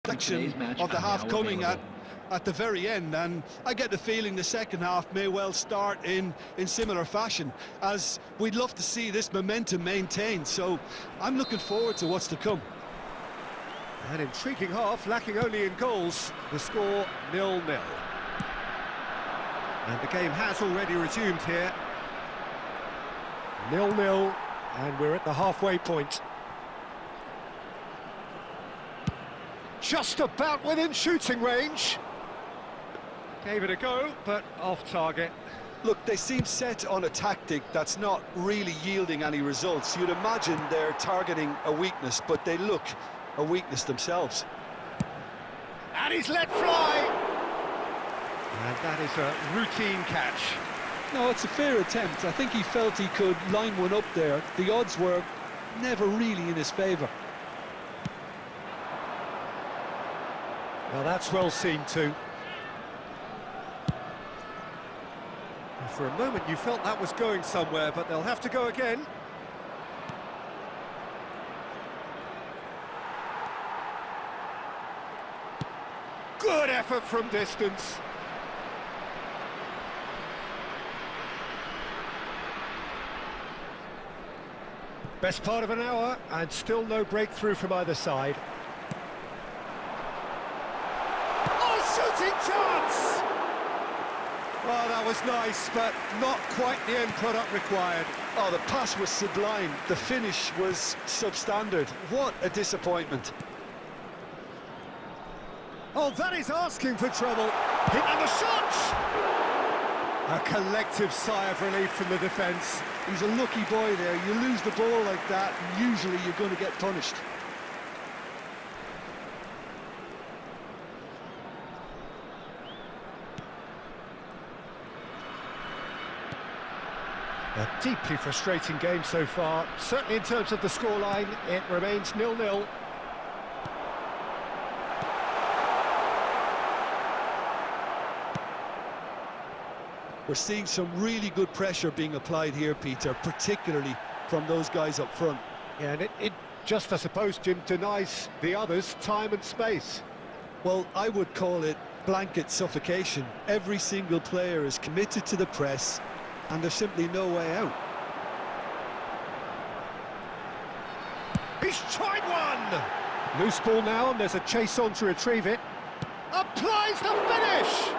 section of the half coming at the very end, and I get the feeling the second half may well start in similar fashion, as we'd love to see this momentum maintained. So I'm looking forward to what's to come. An intriguing half, lacking only in goals. The score 0-0. And the game has already resumed here. 0-0, and we're at the halfway point. Just about within shooting range. Gave it a go, but off target. Look, they seem set on a tactic that's not really yielding any results. You'd imagine they're targeting a weakness, but they look a weakness themselves. And he's let fly! And that is a routine catch. No, it's a fair attempt. I think he felt he could line one up there. The odds were never really in his favour. Well, that's well seen too. For a moment you felt that was going somewhere, but they'll have to go again. Good effort from distance. Best part of an hour, and still no breakthrough from either side. Oh, shooting chance! Well, that was nice, but not quite the end product required. Oh, the pass was sublime. The finish was substandard. What a disappointment. Oh, that is asking for trouble. And the shot! A collective sigh of relief from the defence. He's a lucky boy there. You lose the ball like that, and usually you're going to get punished. A deeply frustrating game so far. Certainly in terms of the scoreline, it remains 0-0. We're seeing some really good pressure being applied here, Peter, particularly from those guys up front. Yeah, and it just, I suppose, Jim, denies the others time and space. Well, I would call it blanket suffocation. Every single player is committed to the press, and there's simply no way out. He's tried one! Loose ball now, and there's a chase on to retrieve it. Applies the finish!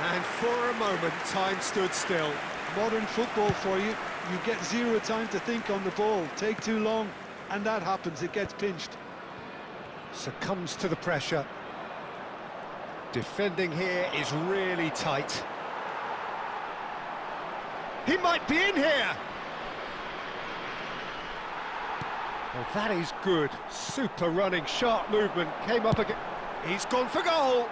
And for a moment, time stood still. Modern football for you. You get zero time to think on the ball. Take too long, and that happens. It gets pinched. Succumbs to the pressure. Defending here is really tight. He might be in here! Well, that is good. Super running, sharp movement. Came up again. He's gone for goal!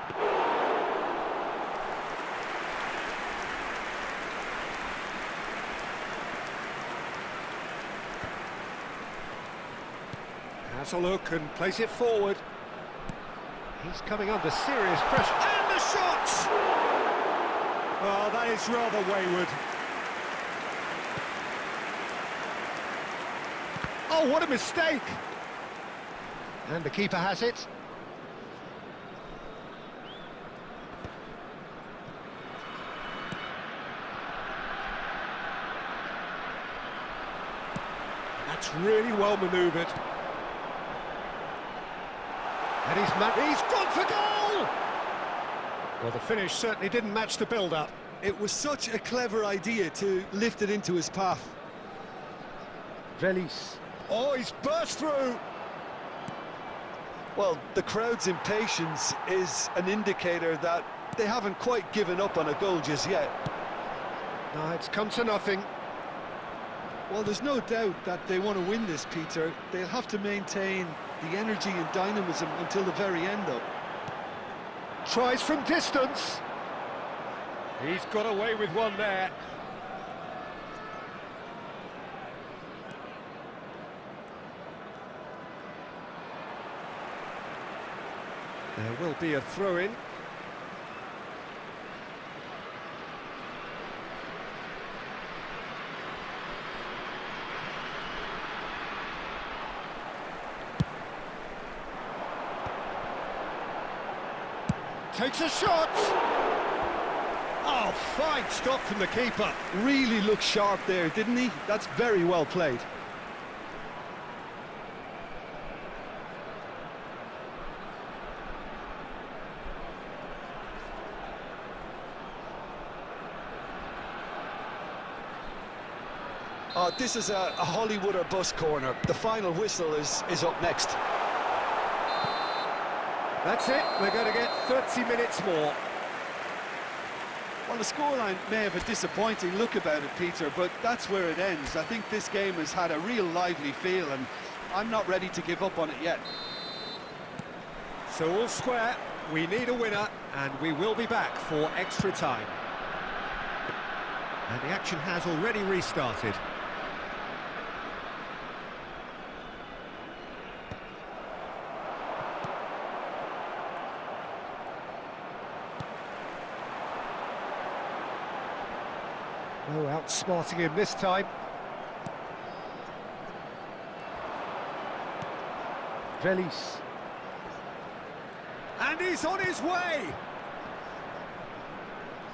Has a look and plays it forward. He's coming under serious pressure. And the shot! Oh, that is rather wayward. Oh, what a mistake! And the keeper has it. That's really well manoeuvred. And he's gone for goal! Well, the finish certainly didn't match the build-up. It was such a clever idea to lift it into his path. Velis. Oh, he's burst through! Well, the crowd's impatience is an indicator that they haven't quite given up on a goal just yet. No, it's come to nothing. Well, there's no doubt that they want to win this, Peter. They'll have to maintain the energy and dynamism until the very end, though. Tries from distance. He's got away with one there. There will be a throw-in. takes a shot! Oh, fine stop from the keeper. Really looked sharp there, didn't he? That's very well played. This is a Hollywood or bust corner. The final whistle is up next. That's it, we're going to get 30 minutes more. Well, the scoreline may have a disappointing look about it, Peter, but that's where it ends. I think this game has had a real lively feel, and I'm not ready to give up on it yet. So all square, we need a winner, and we will be back for extra time. And the action has already restarted. Oh, outsmarting him this time. Velis. And he's on his way!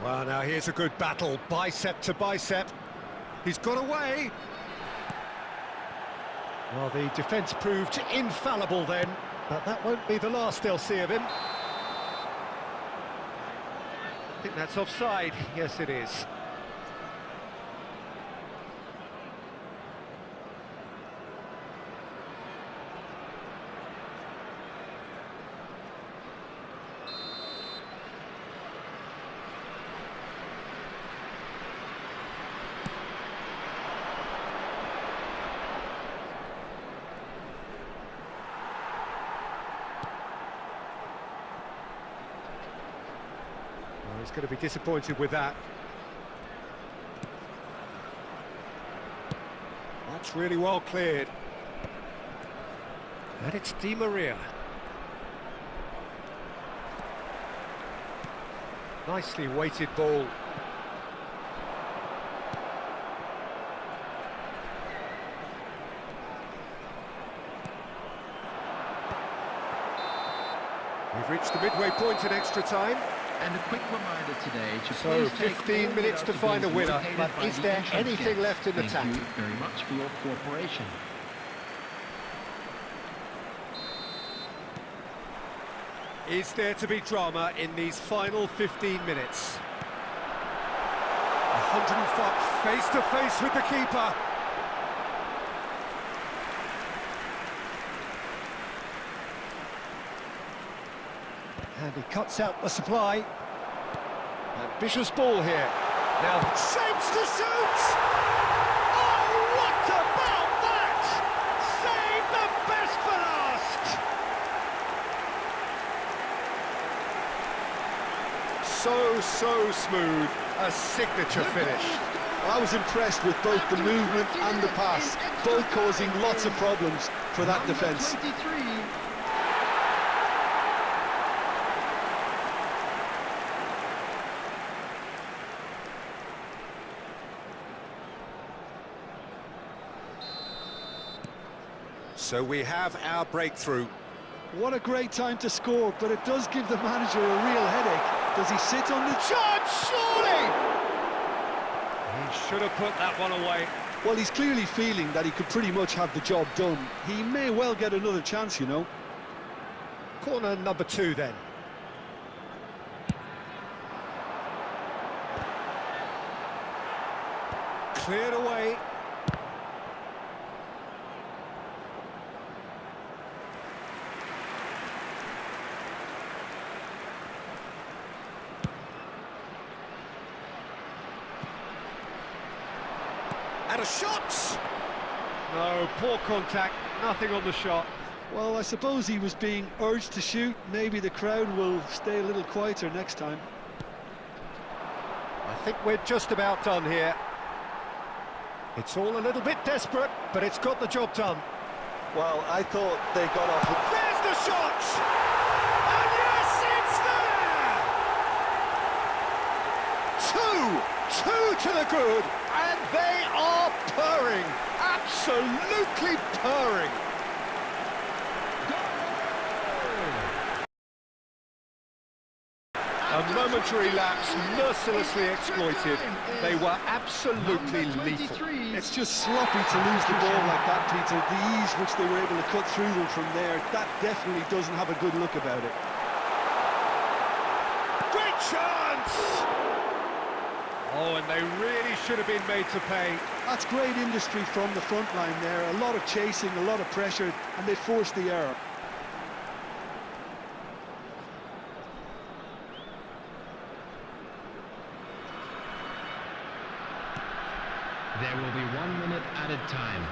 Well, now here's a good battle, bicep to bicep. He's got away. Well, the defence proved infallible then, but that won't be the last they'll see of him. I think that's offside. Yes, it is. He's going to be disappointed with that. That's really well cleared. And it's Di Maria. Nicely weighted ball. We've reached the midway point in extra time. And a quick reminder today to so 15 minutes to find a winner, but is there anything left in the tank? Thank you very much for your cooperation. Is there to be drama in these final 15 minutes? 105 face to face with the keeper. And he cuts out the supply. Ambitious ball here. Now shapes to shoot! Oh, what about that? Save the best for last! So smooth. A signature finish. I was impressed with both the movement and the pass, both causing lots of problems for that defence. 23. So we have our breakthrough. What a great time to score, but it does give the manager a real headache. Does he sit on the charge? Surely! He should have put that one away. Well, he's clearly feeling that he could pretty much have the job done. He may well get another chance, you know. Corner number 2 then. Cleared away. And a shot! No, poor contact, nothing on the shot. Well, I suppose he was being urged to shoot. Maybe the crowd will stay a little quieter next time. I think we're just about done here. It's all a little bit desperate, but it's got the job done. Well, I thought they got off with... There's the shot! And yes, it's there! Two to the good, and they are purring, absolutely purring. A momentary lapse, mercilessly exploited. They were absolutely lethal. It's just sloppy to lose the ball like that, Peter. The ease which they were able to cut through them from there, that definitely doesn't have a good look about it. Great chance! Oh, and they really should have been made to pay. That's great industry from the front line there. A lot of chasing, a lot of pressure, and they forced the error. There will be 1 minute added time.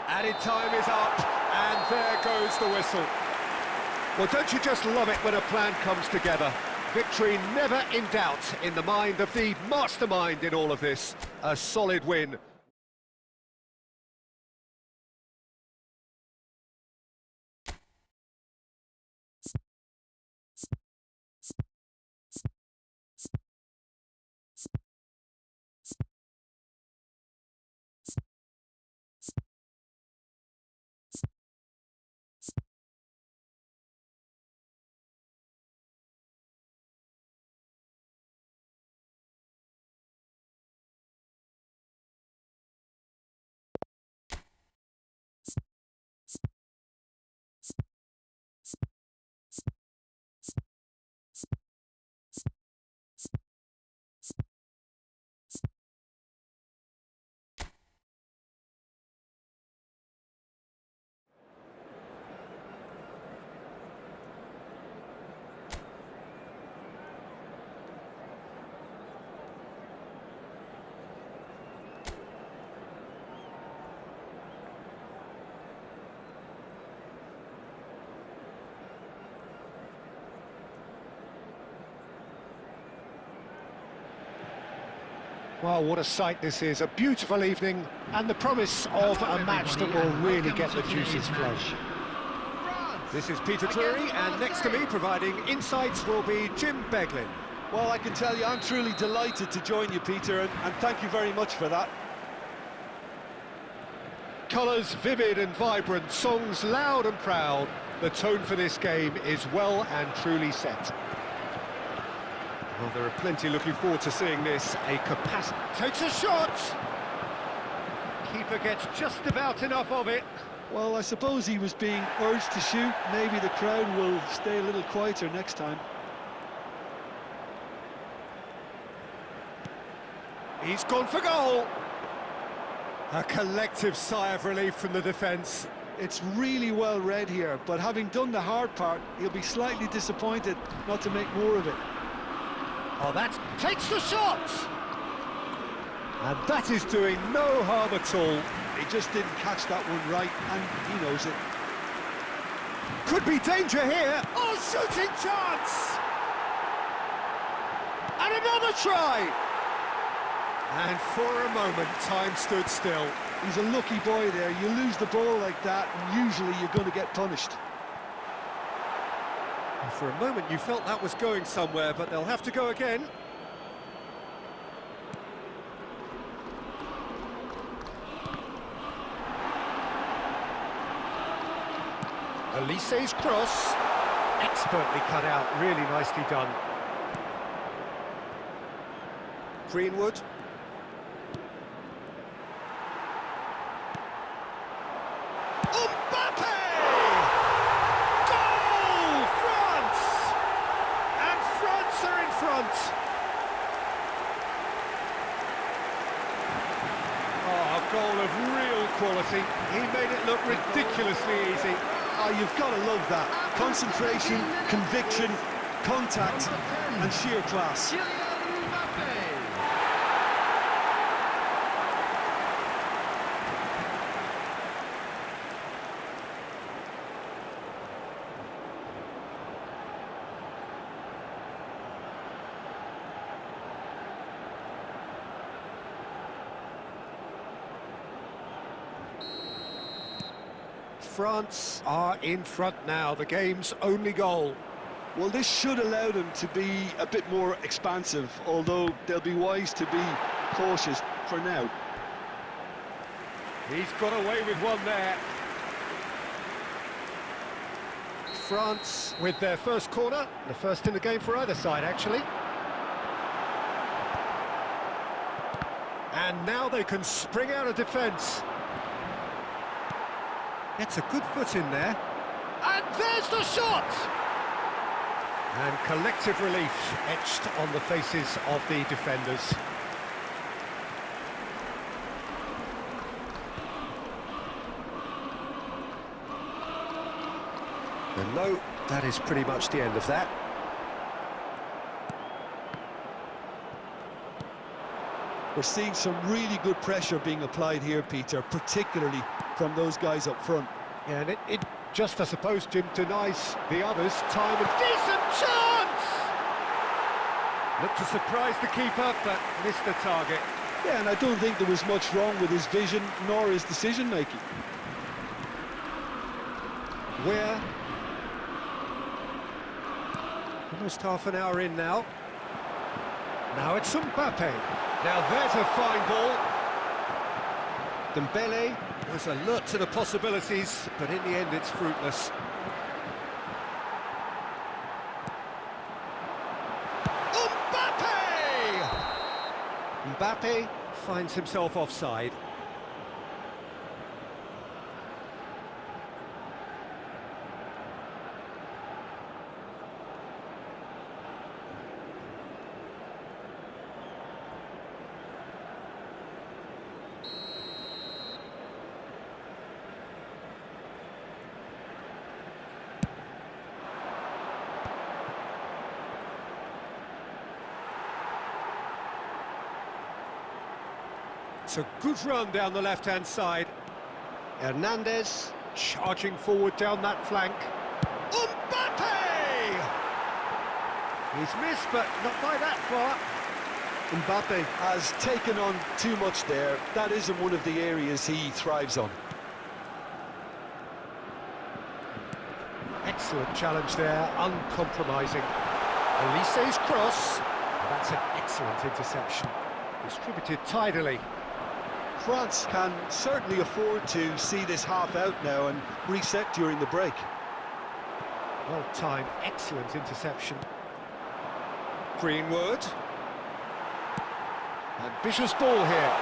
Added time is up, and there goes the whistle. Well, don't you just love it when a plan comes together? Victory never in doubt in the mind of the mastermind in all of this. A solid win. Well, what a sight this is. A beautiful evening and the promise of a match that will really get the juices flowing. This is Peter Drury, and next to me providing insights will be Jim Beglin. Well, I can tell you, I'm truly delighted to join you, Peter, and thank you very much for that. Colours vivid and vibrant, songs loud and proud. The tone for this game is well and truly set. Well, there are plenty looking forward to seeing this. A capacity... Takes a shot! Keeper gets just about enough of it. Well, I suppose he was being urged to shoot. Maybe the crowd will stay a little quieter next time. He's gone for goal! A collective sigh of relief from the defence. It's really well read here, but having done the hard part, he'll be slightly disappointed not to make more of it. Oh, that takes the shot! And that is doing no harm at all. He just didn't catch that one right, and he knows it. Could be danger here. Oh, shooting chance! And another try! And for a moment, time stood still. He's a lucky boy there. You lose the ball like that, and usually you're going to get punished. For a moment you felt that was going somewhere, but they'll have to go again. Elise's cross, expertly cut out, really nicely done. Greenwood. Goal of real quality. He made it look ridiculously easy. Oh, you've got to love that. Concentration, conviction, contact, and sheer class. France are in front now, the game's only goal. Well, this should allow them to be a bit more expansive, although they'll be wise to be cautious for now. He's got away with one there. France with their first corner, the first in the game for either side, actually. And now they can spring out of defence. Gets a good foot in there. And there's the shot! And collective relief etched on the faces of the defenders. And no, that is pretty much the end of that. We're seeing some really good pressure being applied here, Peter, particularly from those guys up front. Yeah, and it just, I suppose, Jim, denies the others time and decent chance! Looked to surprise the keeper, but missed the target. Yeah, and I don't think there was much wrong with his vision, nor his decision-making. We're almost half an hour in now. Now it's Mbappe. Now there's a fine ball. Dembele was alert to the possibilities, but in the end it's fruitless. Mbappe! Mbappe finds himself offside. It's a good run down the left-hand side. Hernandez charging forward down that flank. Mbappe! He's missed, but not by that far. Mbappe has taken on too much there. That isn't one of the areas he thrives on. Excellent challenge there, uncompromising. Elise's cross. That's an excellent interception. Distributed tidily. France can certainly afford to see this half out now and reset during the break. Well-timed, excellent interception. Greenwood. Ambitious ball here.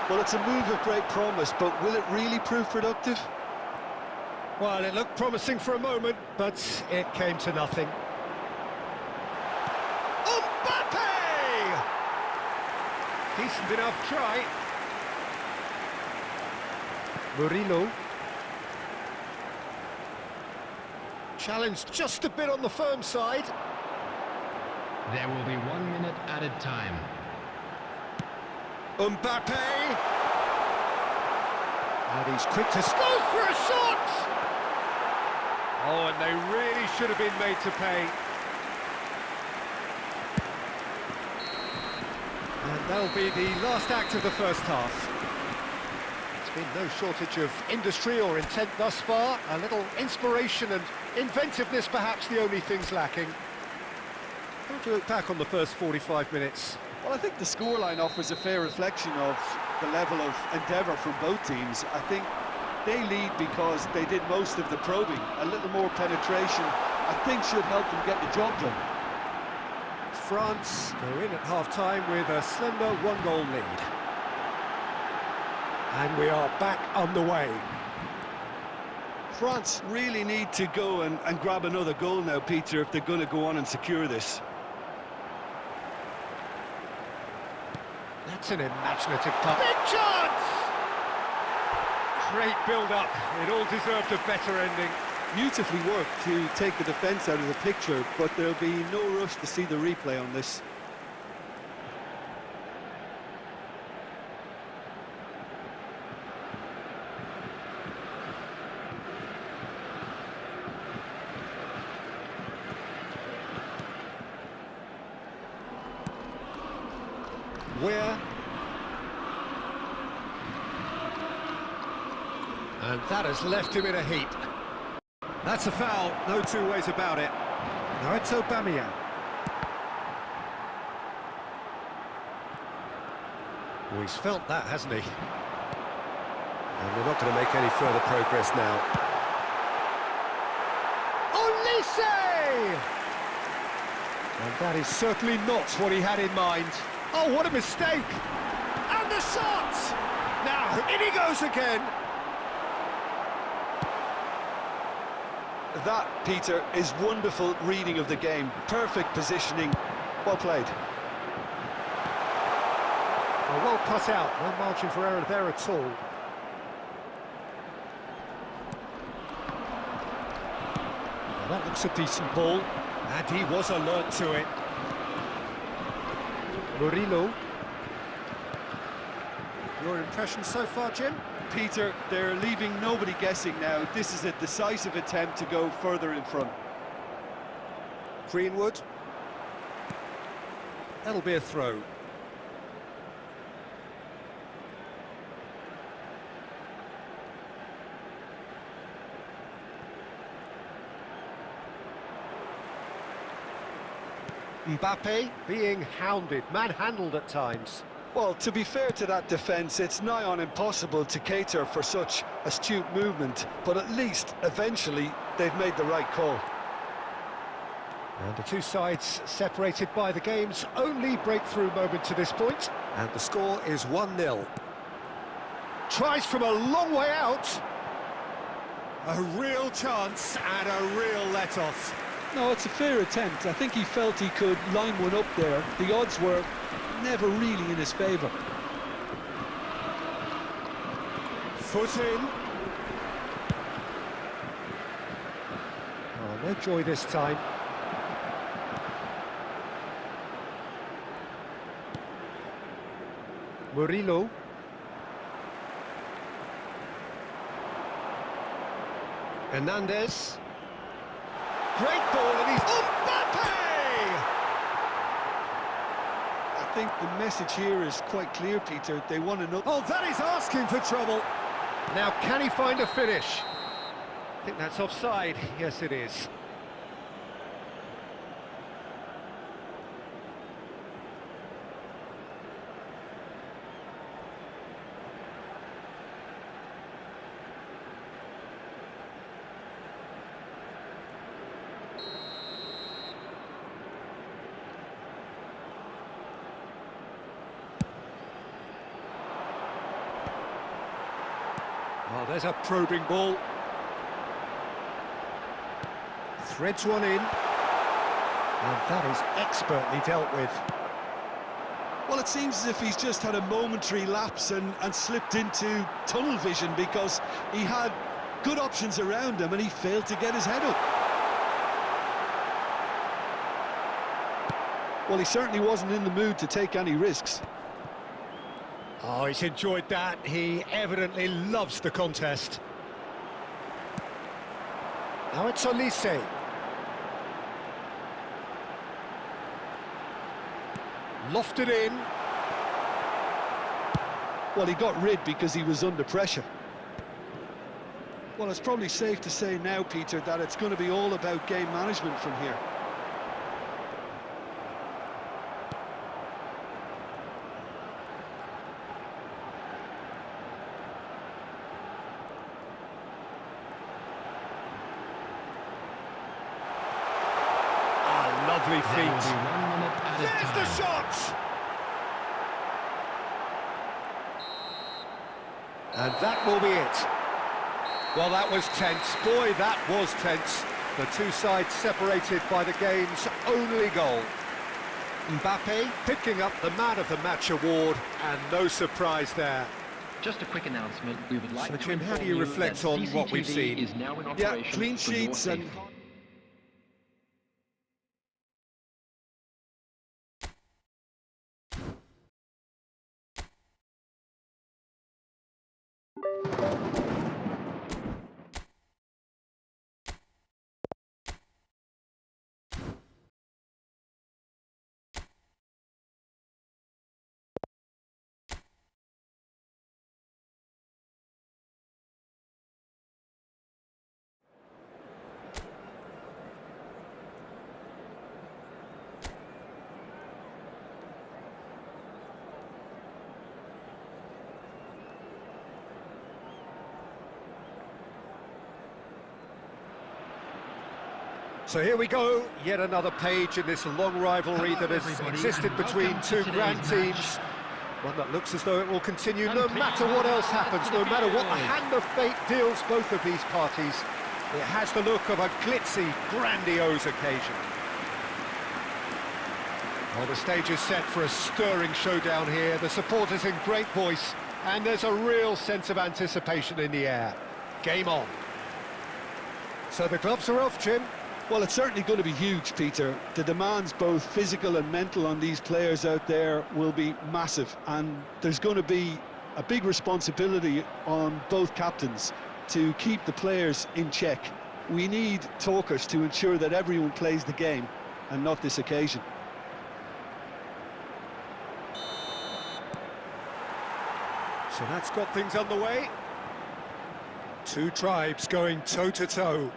Well, it's a move of great promise, but will it really prove productive? Well, it looked promising for a moment, but it came to nothing. Mbappe! Decent enough try. Murillo. Challenged just a bit on the firm side. There will be 1 minute added time. Mbappe! And he's quick to go for a shot! Oh, and they really should have been made to pay. And that'll be the last act of the first half. Been no shortage of industry or intent thus far. A little inspiration and inventiveness, perhaps the only things lacking. How do you look back on the first 45 minutes? Well, I think the scoreline offers a fair reflection of the level of endeavour from both teams. I think they lead because they did most of the probing. A little more penetration, I think, should help them get the job done. France go in at half-time with a slender one-goal lead. And we are back underway. France really need to go and grab another goal now, Peter, if they're going to go on and secure this. That's an imaginative touch. Big chance! Great build-up. It all deserved a better ending. Beautifully worked to take the defence out of the picture, but there'll be no rush to see the replay on this. And that has left him in a heap. That's a foul, no two ways about it. Now it's Aubameyang. Well, he's felt that, hasn't he? And they're not going to make any further progress now. Olise! And that is certainly not what he had in mind. Oh, what a mistake! And the shot! Now, in he goes again! That, Peter, is wonderful reading of the game. Perfect positioning. Well played. Well cut out. No margin for error there at all. Well, that looks a decent ball. And he was alert to it. Murillo. Your impression so far, Jim? Peter, they're leaving nobody guessing now. This is a decisive attempt to go further in front. Greenwood. That'll be a throw. Mbappe being hounded, manhandled at times. Well, to be fair to that defence, it's nigh on impossible to cater for such astute movement, but at least, eventually, they've made the right call. And the two sides separated by the game's only breakthrough moment to this point. And the score is 1-0. Tries from a long way out. A real chance and a real let-off. No, it's a fair attempt. I think he felt he could line one up there. The odds were never really in his favour. Foot in. Oh, no joy this time. Murillo. Hernandez. Great ball, and he's... Mbappe! I think the message here is quite clear, Peter. They want another... Oh, that is asking for trouble. Now, can he find a finish? I think that's offside. Yes, it is. Oh, there's a probing ball. Threads one in. And that is expertly dealt with. Well, it seems as if he's just had a momentary lapse and slipped into tunnel vision, because he had good options around him and he failed to get his head up. Well, he certainly wasn't in the mood to take any risks. Oh, he's enjoyed that. He evidently loves the contest. Now it's Olise. Lofted in. Well, he got rid because he was under pressure. Well, it's probably safe to say now, Peter, that it's going to be all about game management from here. Lovely feet. 1 minute added There's time. the shot! And that will be it. Well, that was tense. Boy, that was tense. The two sides separated by the game's only goal. Mbappe picking up the Man of the Match award, and no surprise there. Just a quick announcement. We would like So, to Jim, how do inform you you reflect that on what we've CCTV seen? is now in Yeah, operation clean for your sheets and... safety. So here we go, yet another page in this long rivalry that has existed between two grand teams. One that looks as though it will continue no matter what else happens, no matter what the hand of fate deals both of these parties. It has the look of a glitzy, grandiose occasion. Well, the stage is set for a stirring showdown here. The supporters in great voice, and there's a real sense of anticipation in the air. Game on. So the gloves are off, Jim. Well, it's certainly going to be huge, Peter. The demands, both physical and mental, on these players out there will be massive, and there's going to be a big responsibility on both captains to keep the players in check. We need talkers to ensure that everyone plays the game, and not this occasion. So that's got things underway. Two tribes going toe-to-toe.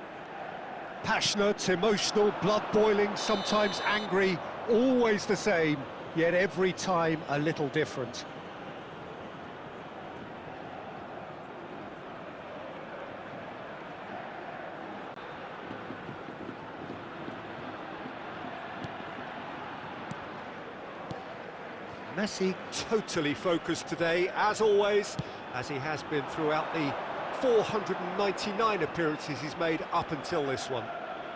Passionate, emotional, blood-boiling, sometimes angry, always the same, yet every time a little different. Messi totally focused today, as always, as he has been throughout the 499 appearances he's made up until this one.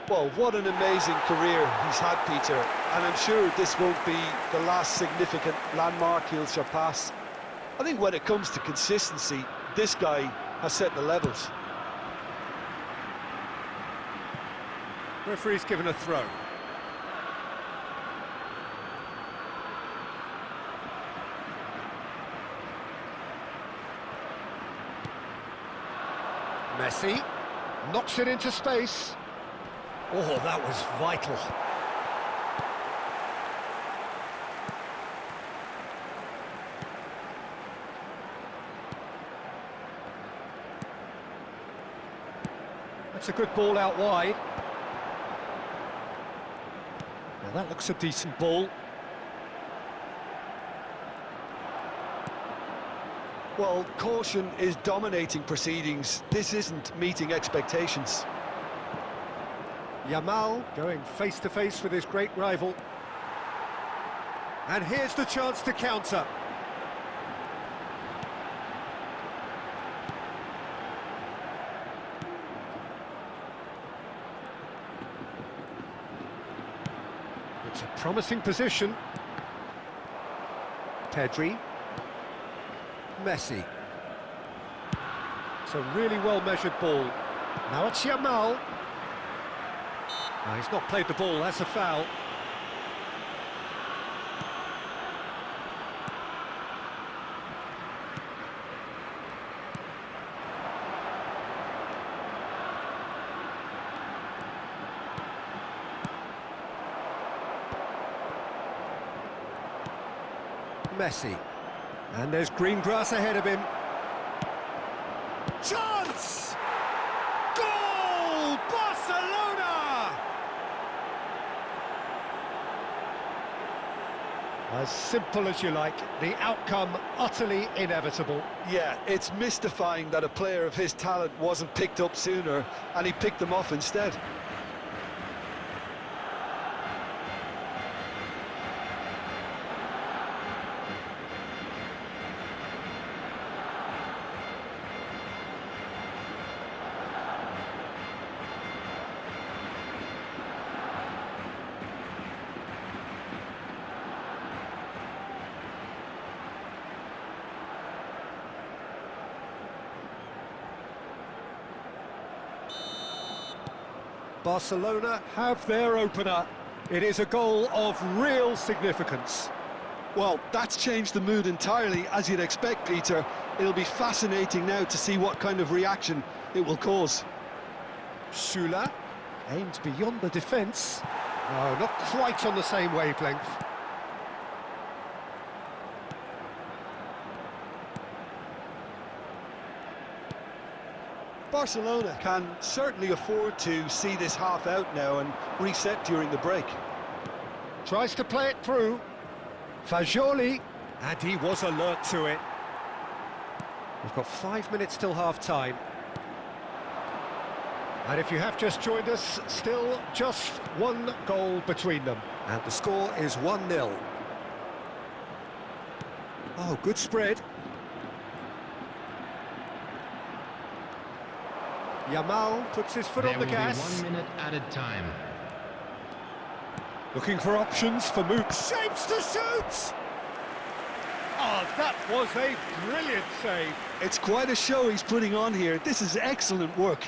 Well, what an amazing career he's had, Peter, and I'm sure this won't be the last significant landmark he'll surpass. I think when it comes to consistency, this guy has set the levels. Referee's given a throw. Messi knocks it into space. Oh, that was vital. That's a good ball out wide. Now that looks a decent ball. Well, caution is dominating proceedings. This isn't meeting expectations. Yamal going face-to-face with his great rival. And here's the chance to counter. It's a promising position. Pedri. Messi. It's a really well-measured ball. Now it's Yamal. No, he's not played the ball, that's a foul. Messi. And there's green grass ahead of him. Chance! Goal! Barcelona! As simple as you like, the outcome utterly inevitable. Yeah, it's mystifying that a player of his talent wasn't picked up sooner, and he picked them off instead. Barcelona have their opener. It is a goal of real significance. Well, that's changed the mood entirely, as you'd expect, Peter. It'll be fascinating now to see what kind of reaction it will cause. Süle aimed beyond the defence. No, not quite on the same wavelength. Barcelona can certainly afford to see this half out now and reset during the break. Tries to play it through. Fagioli, and he was alert to it. We've got 5 minutes till half-time. And if you have just joined us, still just one goal between them. And the score is 1-0. Oh, good spread. Yamal puts his foot on the gas. There will be 1 minute added time. Looking for options for move. Shapes to shoot! Oh, that was a brilliant save. It's quite a show he's putting on here. This is excellent work.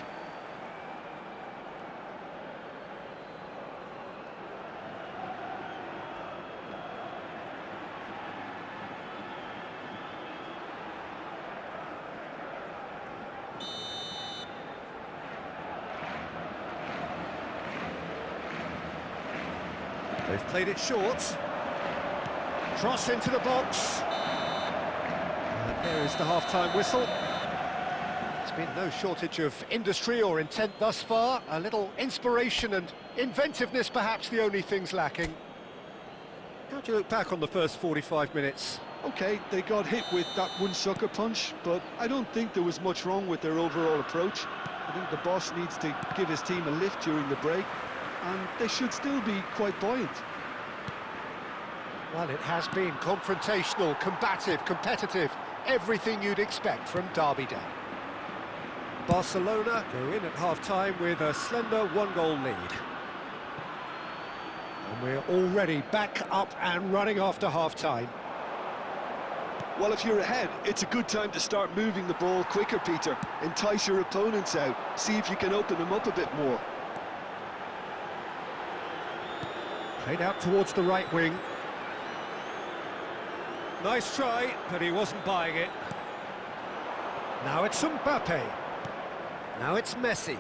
They've played it short. Cross into the box. And there is the half-time whistle. There's been no shortage of industry or intent thus far. A little inspiration and inventiveness, perhaps the only things lacking. How do you look back on the first 45 minutes? Okay, they got hit with that one sucker punch, but I don't think there was much wrong with their overall approach. I think the boss needs to give his team a lift during the break, and they should still be quite buoyant. Well, it has been confrontational, combative, competitive, everything you'd expect from Derby Day. Barcelona go in at half-time with a slender one-goal lead. And we're already back up and running after half-time. Well, if you're ahead, it's a good time to start moving the ball quicker, Peter. Entice your opponents out, see if you can open them up a bit more. Played out towards the right wing. Nice try, but he wasn't buying it. Now it's Mbappe. Now it's Messi.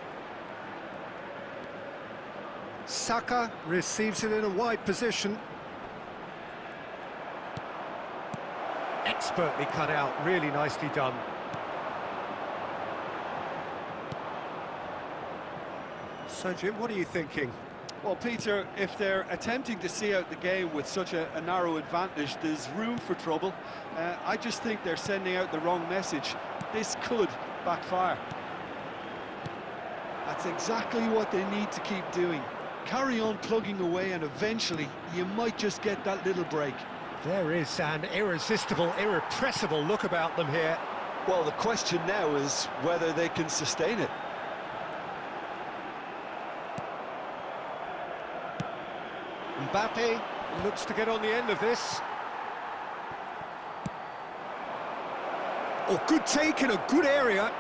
Saka receives it in a wide position. Expertly cut out, really nicely done. So, Jim, what are you thinking? Well, Peter, if they're attempting to see out the game with such a narrow advantage, there's room for trouble. I just think they're sending out the wrong message. This could backfire. That's exactly what they need to keep doing. Carry on plugging away, and eventually you might just get that little break. There is an irresistible, irrepressible look about them here. Well, the question now is whether they can sustain it. Mbappe looks to get on the end of this. Oh, good take in a good area.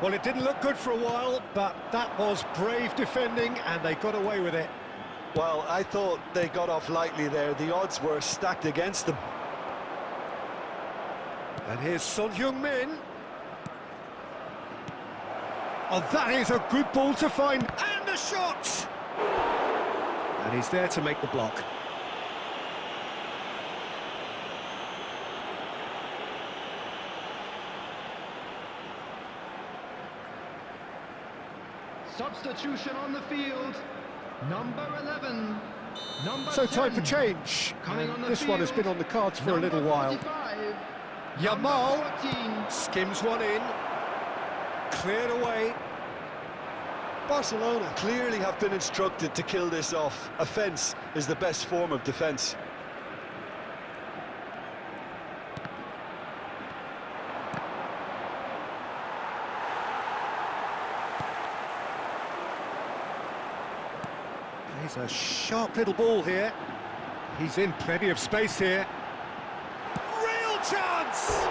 Well, it didn't look good for a while, but that was brave defending, and they got away with it. Well, I thought they got off lightly there. The odds were stacked against them. And here's Son Heung-min. Oh, that is a good ball to find. And a shot! And he's there to make the block. Substitution on the field. Number 11. So time for change. This one has been on the cards for a little while. Yamal skims one in. Cleared away. Barcelona clearly have been instructed to kill this off. Offence is the best form of defence. He's a sharp little ball here. He's in plenty of space here. Real chance!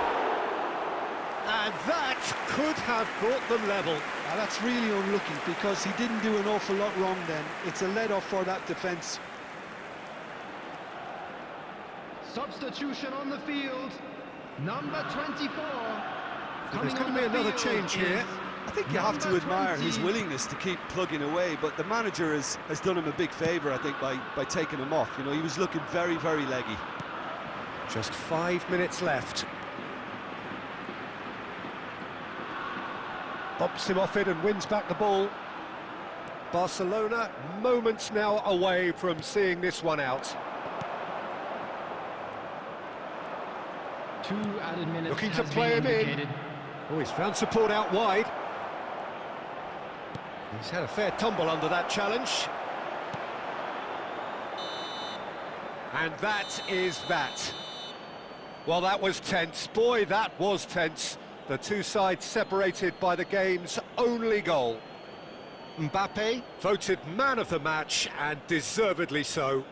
And that could have brought them level. Now that's really unlucky, because he didn't do an awful lot wrong then. It's a let-off for that defence. Substitution on the field. Number 24. There's going to be another change here. I think you have to admire his willingness to keep plugging away, but the manager has done him a big favour, I think, by taking him off. You know, he was looking very, very leggy. Just 5 minutes left. Bumps him off it and wins back the ball. Barcelona moments now away from seeing this one out. 2 added minutes. Looking to play him in. Oh, he's found support out wide. He's had a fair tumble under that challenge. And that is that. Well, that was tense. Boy, that was tense. The two sides separated by the game's only goal. Mbappe voted man of the match, and deservedly so.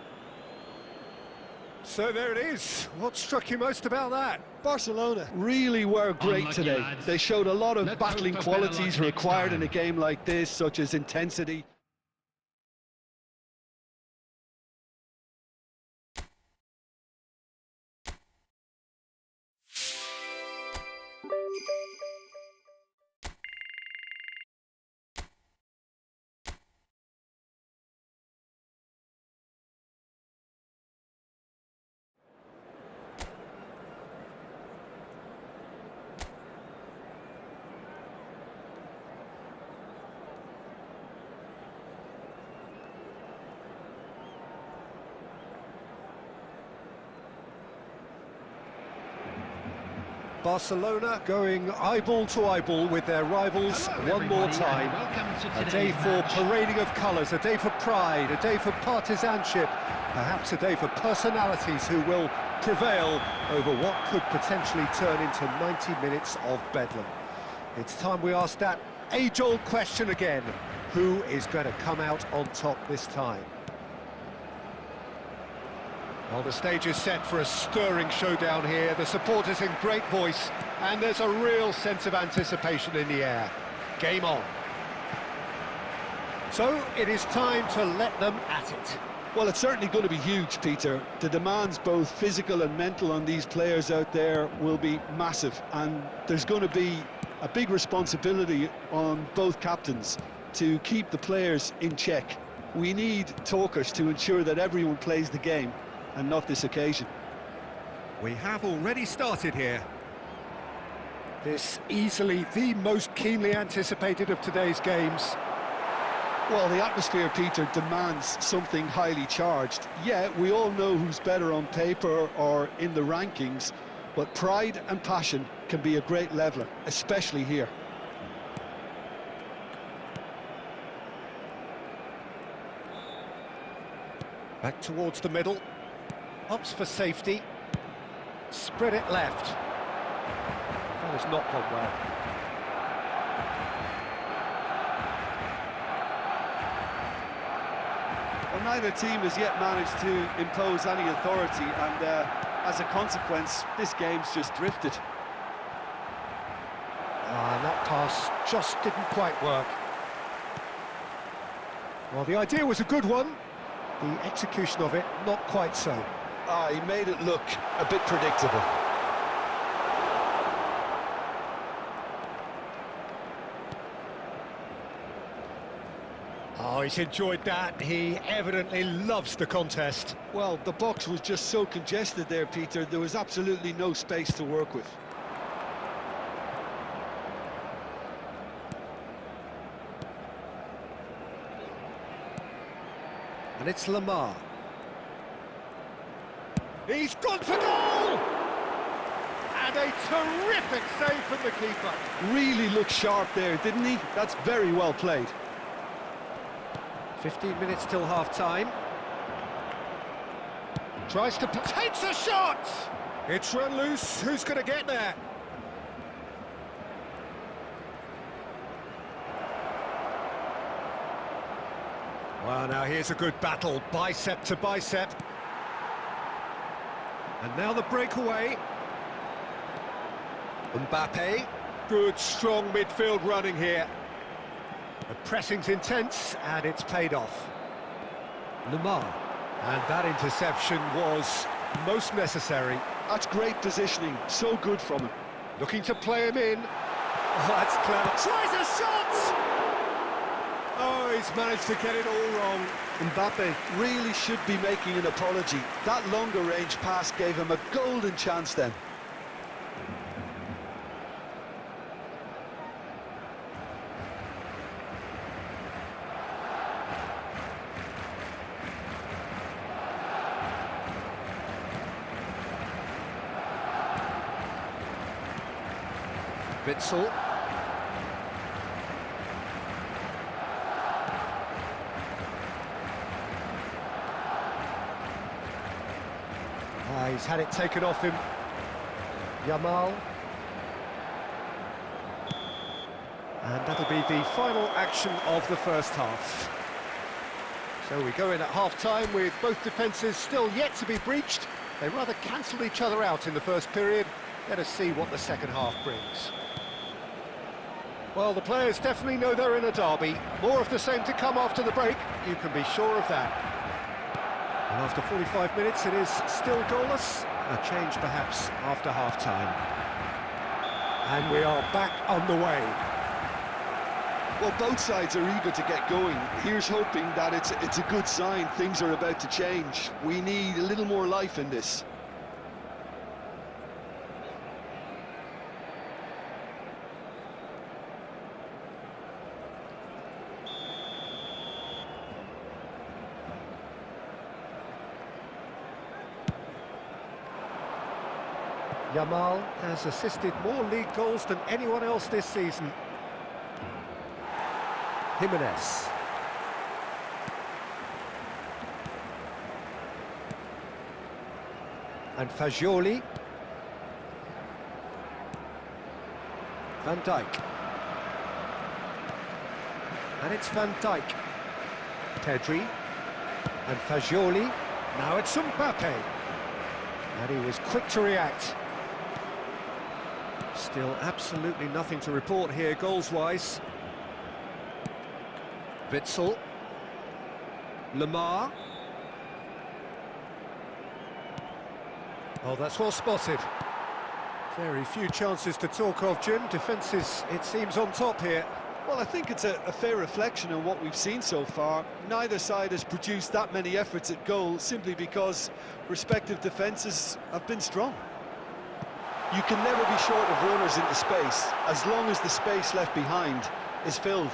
So there it is. What struck you most about that? Barcelona really were great Unlucky today. lads. They showed a lot of Let's battling hope for better qualities luck next required in time. a game like this, such as intensity. Barcelona going eyeball to eyeball with their rivals Hello, one more everybody, and time. welcome to A today's day for match. parading of colours, a day for pride, a day for partisanship, perhaps a day for personalities who will prevail over what could potentially turn into 90 minutes of bedlam. It's time we ask that age-old question again. Who is going to come out on top this time? Well, the stage is set for a stirring showdown here. The supporters in great voice, and there's a real sense of anticipation in the air. Game on. So, it is time to let them at it. Well, it's certainly going to be huge, Peter. The demands, both physical and mental, on these players out there will be massive, and there's going to be a big responsibility on both captains to keep the players in check. We need talkers to ensure that everyone plays the game, and not this occasion. We have already started here. This easily the most keenly anticipated of today's games. Well, the atmosphere, Peter, demands something highly charged. Yeah, we all know who's better on paper or in the rankings, but pride and passion can be a great leveller, especially here. Back towards the middle. Opts for safety. Spread it left. That has not gone well. Well, neither team has yet managed to impose any authority, and as a consequence, this game's just drifted. And that pass just didn't quite work. Well, the idea was a good one. The execution of it, not quite so. He made it look a bit predictable. Oh, he's enjoyed that. He evidently loves the contest. Well, the box was just so congested there, Peter. There was absolutely no space to work with. And it's Lamar. He's gone for goal! And a terrific save from the keeper. Really looked sharp there, didn't he? That's very well played. 15 minutes till half-time. Tries to... takes a shot! It's run loose. Who's going to get there? Well, now here's a good battle, bicep to bicep. And now the breakaway. Mbappe. Good, strong midfield running here. The pressing's intense, and it's paid off. Lamar. And that interception was most necessary. That's great positioning, so good from him. Looking to play him in. Oh, that's clever. Tries a shot! Oh, he's managed to get it all wrong. Mbappe really should be making an apology. That longer range pass gave him a golden chance then. Witsel. He's had it taken off him. Yamal. And that'll be the final action of the first half. So we go in at half-time with both defences still yet to be breached. They rather cancelled each other out in the first period. Let us see what the second half brings. Well, the players definitely know they're in a derby. More of the same to come after the break, you can be sure of that. And after 45 minutes, it is still goalless. A change, perhaps, after half-time. And we are back on the way. Well, both sides are eager to get going. Here's hoping that it's a good sign. Things are about to change. We need a little more life in this. Yamal has assisted more league goals than anyone else this season. Jimenez. And Fagioli. Van Dijk. And it's Van Dijk. Pedri. And Fagioli. Now it's Mbappe. And he was quick to react. Still absolutely nothing to report here goals-wise. Witsel. Lemar. Oh, that's well spotted. Very few chances to talk of, Jim. Defences, it seems, on top here. Well, I think it's a fair reflection on what we've seen so far. Neither side has produced that many efforts at goal simply because respective defences have been strong. You can never be short of runners into space, as long as the space left behind is filled.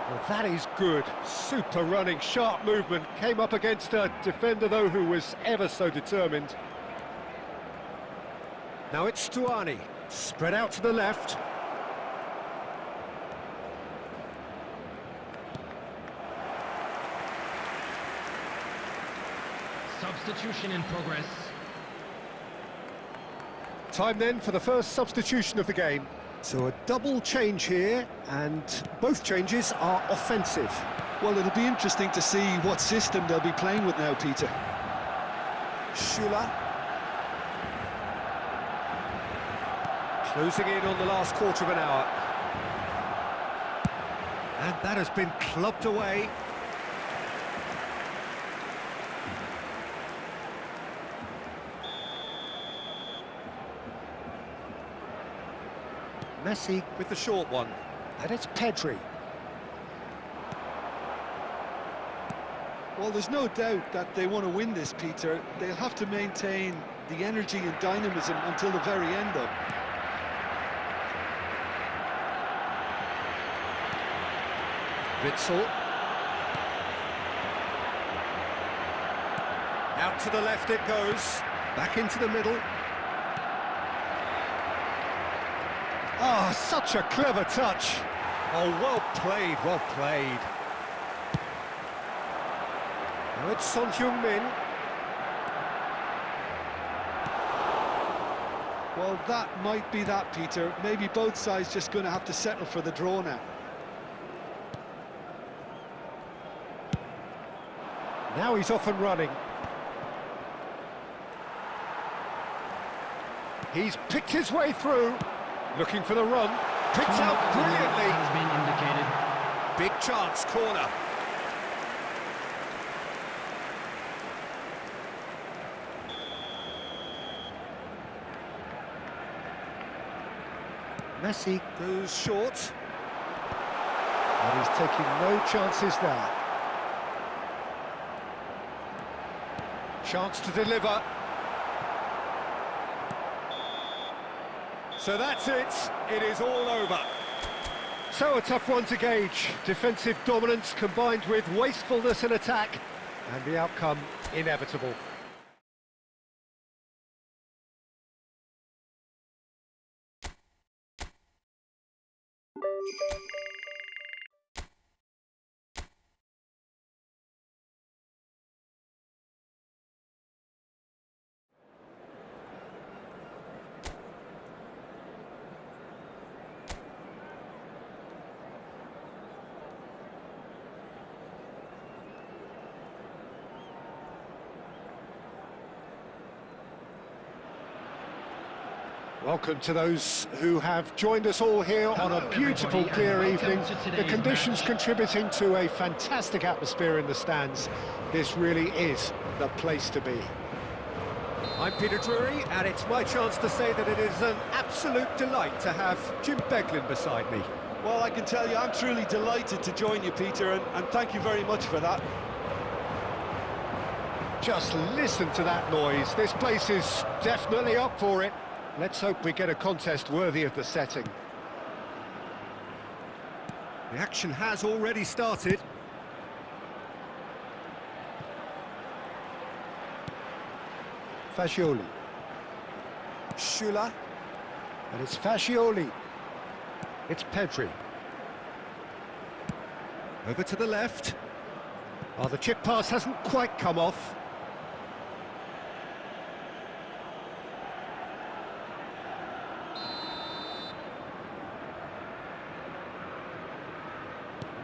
Well, that is good. Super running, sharp movement. Came up against a defender, though, who was ever so determined. Now it's Stuani. Spread out to the left. Substitution in progress. Time then for the first substitution of the game. So a double change here, and both changes are offensive. Well, it'll be interesting to see what system they'll be playing with now, Peter. Schüller. Closing in on the last quarter of an hour. And that has been clubbed away. Messi with the short one, and it's Pedri. Well, there's no doubt that they want to win this, Peter. They'll have to maintain the energy and dynamism until the very end, though. Witsel. Out to the left it goes, back into the middle. Oh, such a clever touch. Oh, well played, well played. Now it's Son Heung-min. Well, that might be that, Peter. Maybe both sides just going to have to settle for the draw now. Now he's off and running. He's picked his way through. Looking for the run, picked out brilliantly. Has been indicated. Big chance, corner. Messi goes short. And he's taking no chances there. Chance to deliver. So that's it, it is all over. So a tough one to gauge. Defensive dominance combined with wastefulness in attack, and the outcome inevitable. Welcome to those who have joined us all here on a beautiful, clear evening. The conditions contributing to a fantastic atmosphere in the stands. This really is the place to be. I'm Peter Drury, and it's my chance to say that it is an absolute delight to have Jim Beglin beside me. Well, I can tell you, I'm truly delighted to join you, Peter, and thank you very much for that. Just listen to that noise. This place is definitely up for it. Let's hope we get a contest worthy of the setting. The action has already started. Fascioli. Schüller. And it's Fascioli. It's Pedri. Over to the left. Oh, the chip pass hasn't quite come off.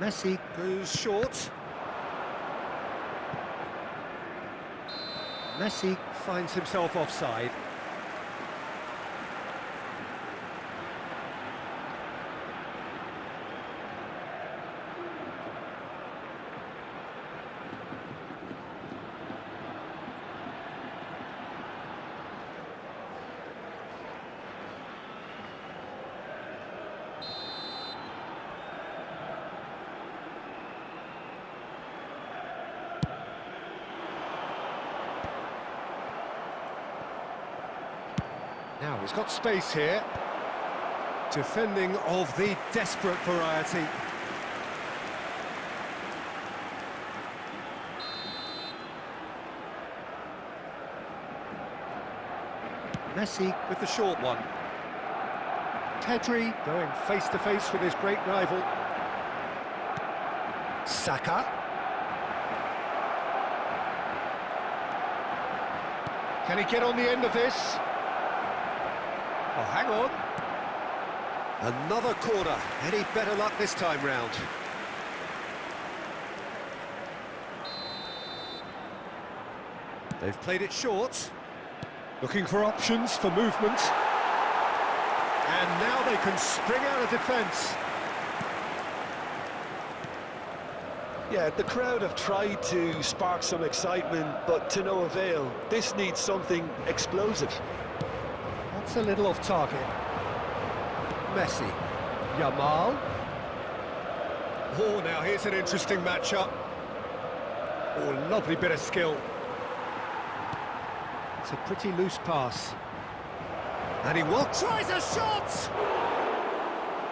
Messi goes short. Messi finds himself offside. Now he's got space here. Defending of the desperate variety. Messi with the short one. Pedri going face to face with his great rival. Saka. Can he get on the end of this? Oh, hang on. Another corner. Any better luck this time round? They've played it short. Looking for options for movement. And now they can spring out of defence. Yeah, the crowd have tried to spark some excitement, but to no avail. This needs something explosive. That's a little off target. Messi. Yamal. Oh, now here's an interesting matchup. Oh, lovely bit of skill. It's a pretty loose pass. And he tries a shot!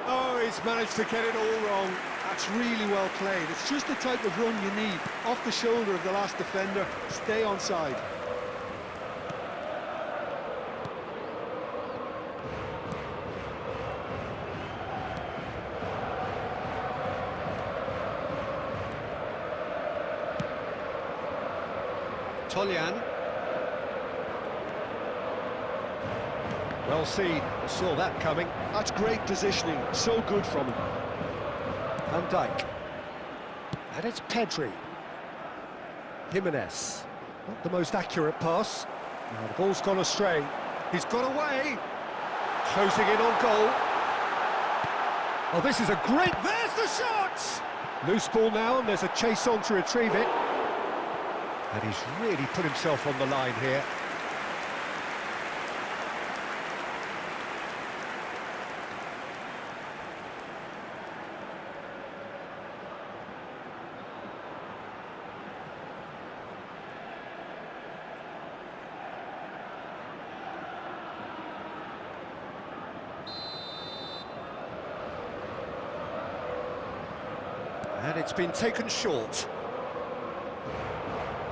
Oh, he's managed to get it all wrong. That's really well played. It's just the type of run you need. Off the shoulder of the last defender, stay onside. Toljan. Well seen, saw that coming. That's great positioning, so good from him. Van Dijk. And it's Pedri. Jimenez. Not the most accurate pass. Now the ball's gone astray. He's got away. Closing in on goal. Oh, this is a great... There's the shot! Loose ball now, and there's a chase on to retrieve it. And he's really put himself on the line here. And it's been taken short.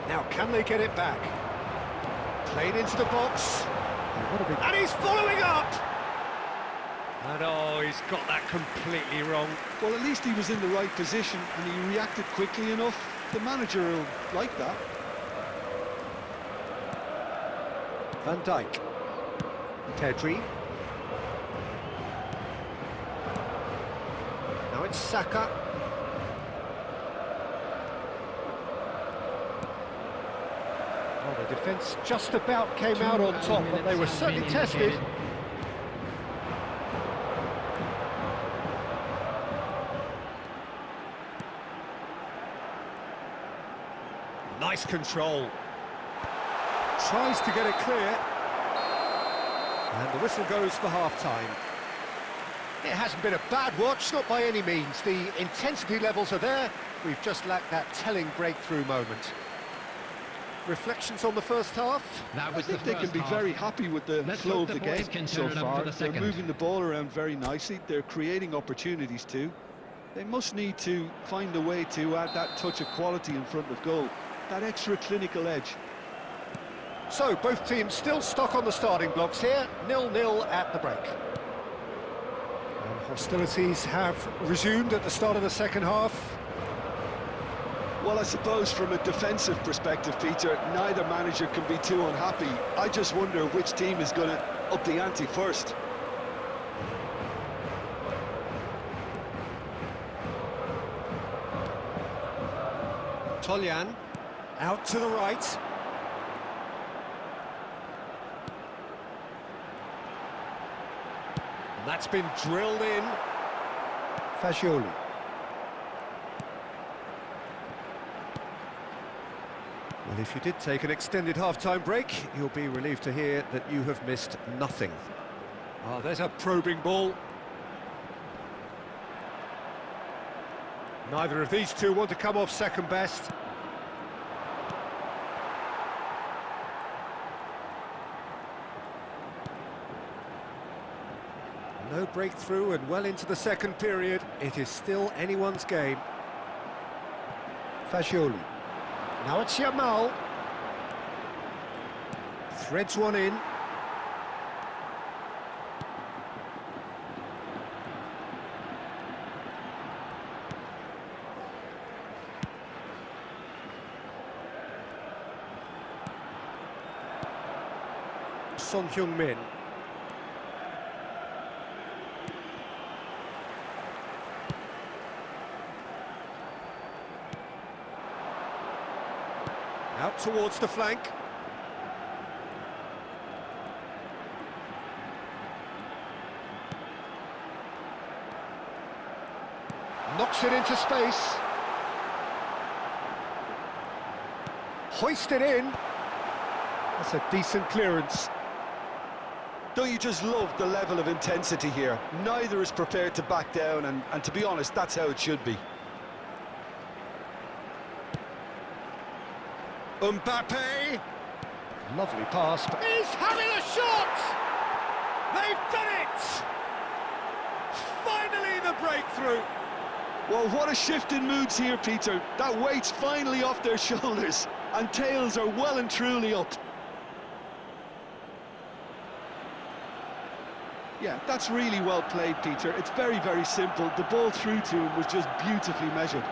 Now, can they get it back? Played into the box. And he's following up! And oh, he's got that completely wrong. Well, at least he was in the right position and he reacted quickly enough. The manager will like that. Van Dijk. Pedri. Now it's Saka. Oh, the defence just about came out on top, but they were certainly tested. Nice control. Tries to get it clear. And the whistle goes for half-time. It hasn't been a bad watch, not by any means. The intensity levels are there. We've just lacked that telling breakthrough moment. Reflections on the first half? That I was think the they can be first very half. happy with the Let's flow hope of the the boys game can so turn it up far. for the They're second. moving the ball around very nicely. They're creating opportunities too. They must need to find a way to add that touch of quality in front of goal, that extra clinical edge. So, both teams still stuck on the starting blocks here, 0-0 at the break. And hostilities have resumed at the start of the second half. Well, I suppose from a defensive perspective, Peter, neither manager can be too unhappy. I just wonder which team is going to up the ante first. Toljan, out to the right. And that's been drilled in. Fagioli. Well, if you did take an extended half-time break, you'll be relieved to hear that you have missed nothing. Oh, there's a probing ball. Neither of these two want to come off second best. No breakthrough and well into the second period. It is still anyone's game. Fagioli. Now it's Yamal. Threads one in. Son Heung-min. Out towards the flank. Knocks it into space. Hoisted in. That's a decent clearance. Don't you just love the level of intensity here? Neither is prepared to back down, and to be honest, that's how it should be. Mbappe. Lovely pass. He's having a shot! They've done it! Finally the breakthrough. Well, what a shift in moods here, Peter. That weight's finally off their shoulders, and tails are well and truly up. Yeah, that's really well played, Peter. It's very, very simple. The ball through to him was just beautifully measured.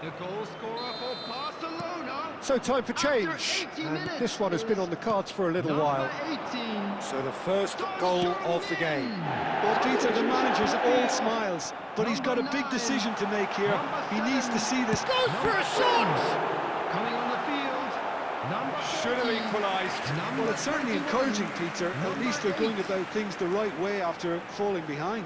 The goal scorer for Barcelona. So time for change, After 80 and minutes this one has been on the cards for a little Number while. 18. So the first goal of the game. Well, Peter, the manager's all smiles, but he's got a big decision to make here. He needs to see this. Goes for a shot! Coming on the field. Number Should have 13. equalised. Well, it's certainly encouraging, Peter. At least they're going about things the right way after falling behind.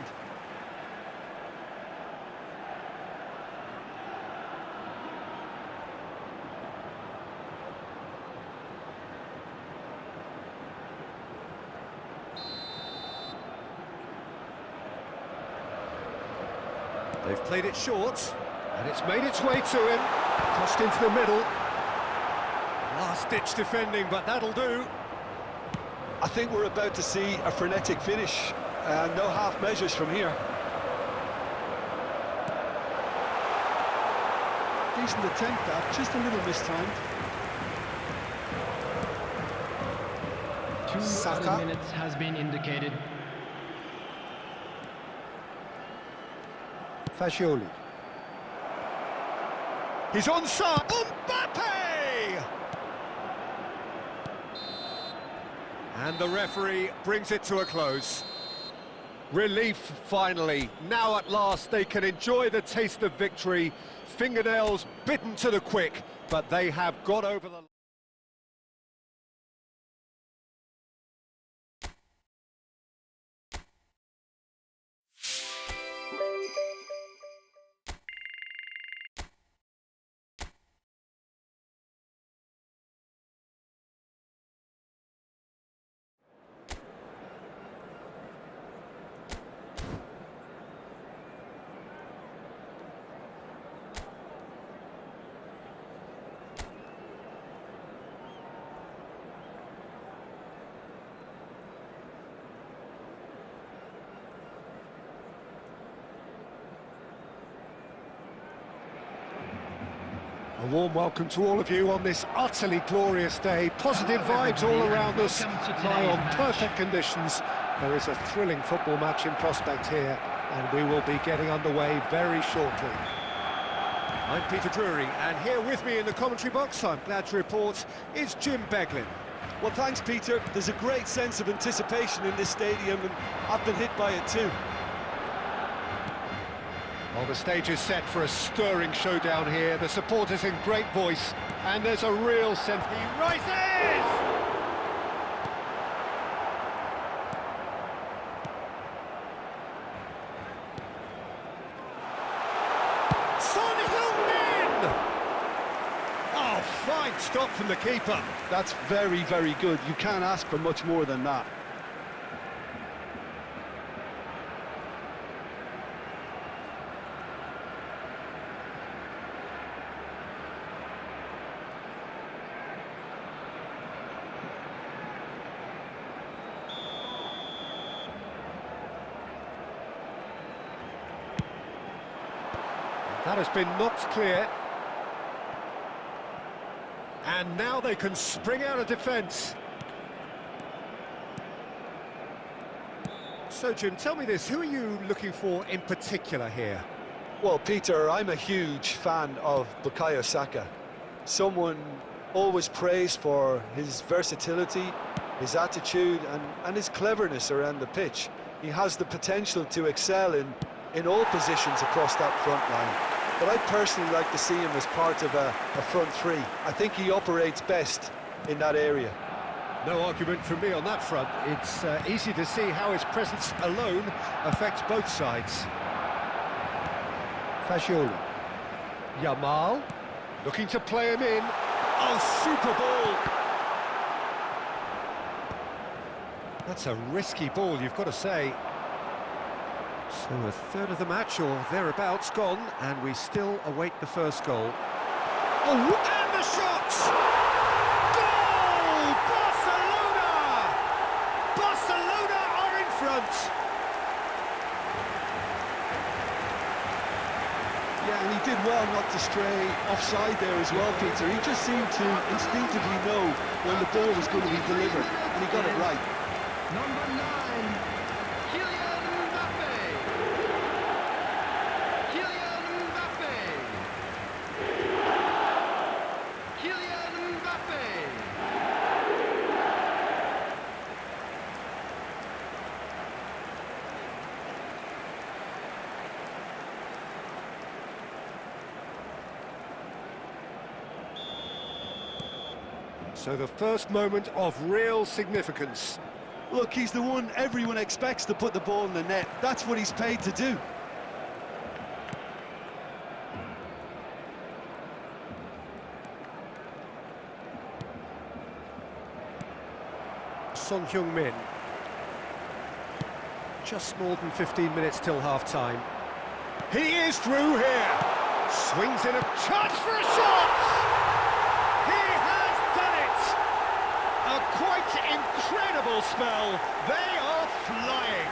They've played it short, and it's made its way to him. Crossed into the middle. Last-ditch defending, but that'll do. I think we're about to see a frenetic finish. No half measures from here. Decent attempt, that, just a little mistimed. 2 Saka. added minutes has been indicated. Fagioli. He's onside. Mbappe! And the referee brings it to a close. Relief, finally. Now at last they can enjoy the taste of victory. Fingernails bitten to the quick, but they have got over the... A warm welcome to all of you on this utterly glorious day. Positive vibes all around us, lie on perfect conditions. There is a thrilling football match in prospect here, and we will be getting underway very shortly. I'm Peter Drury, and here with me in the commentary box, I'm glad to report, is Jim Beglin. Well, thanks, Peter. There's a great sense of anticipation in this stadium, and I've been hit by it too. Well, the stage is set for a stirring showdown here. The supporters in great voice, and there's a real sense. He rises! Son Heung-min! Oh, fine stop from the keeper. That's very, very good. You can't ask for much more than that. That has been knocked clear. And now they can spring out of defence. So, Jim, tell me this, who are you looking for in particular here? Well, Peter, I'm a huge fan of Bukayo Saka. Someone always praised for his versatility, his attitude and his cleverness around the pitch. He has the potential to excel in all positions across that front line. But I personally like to see him as part of a front three. I think he operates best in that area. No argument from me on that front. It's easy to see how his presence alone affects both sides. Fagioli. Yamal, looking to play him in. Oh, super ball! That's a risky ball, you've got to say. So a third of the match, or thereabouts, gone, and we still await the first goal. Oh, and the shot! Goal! Barcelona! Barcelona are in front! Yeah, and he did well not to stray offside there as well, Peter. He just seemed to instinctively know when the ball was going to be delivered, and he got it right. Number 9, Kylian Mbappe. Kylian Mbappe. Kylian Mbappe. So the first moment of real significance. Look, he's the one everyone expects to put the ball in the net. That's what he's paid to do. Son Heung-min. Just more than 15 minutes till half-time. He is through here. Swings in a chance for a shot. He has done it. A quite incredible spell. They are flying.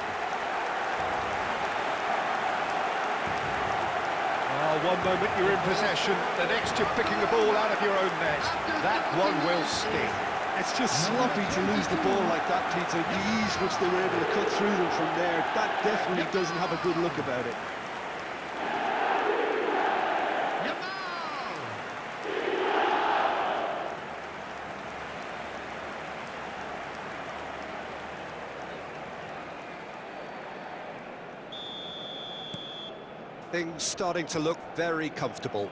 Oh, one moment you're in possession, the next you're picking the ball out of your own net. That one will sting. It's just sloppy to lose the ball like that, Peter. The ease which they were able to cut through them from there, that definitely doesn't have a good look about it. Things starting to look very comfortable.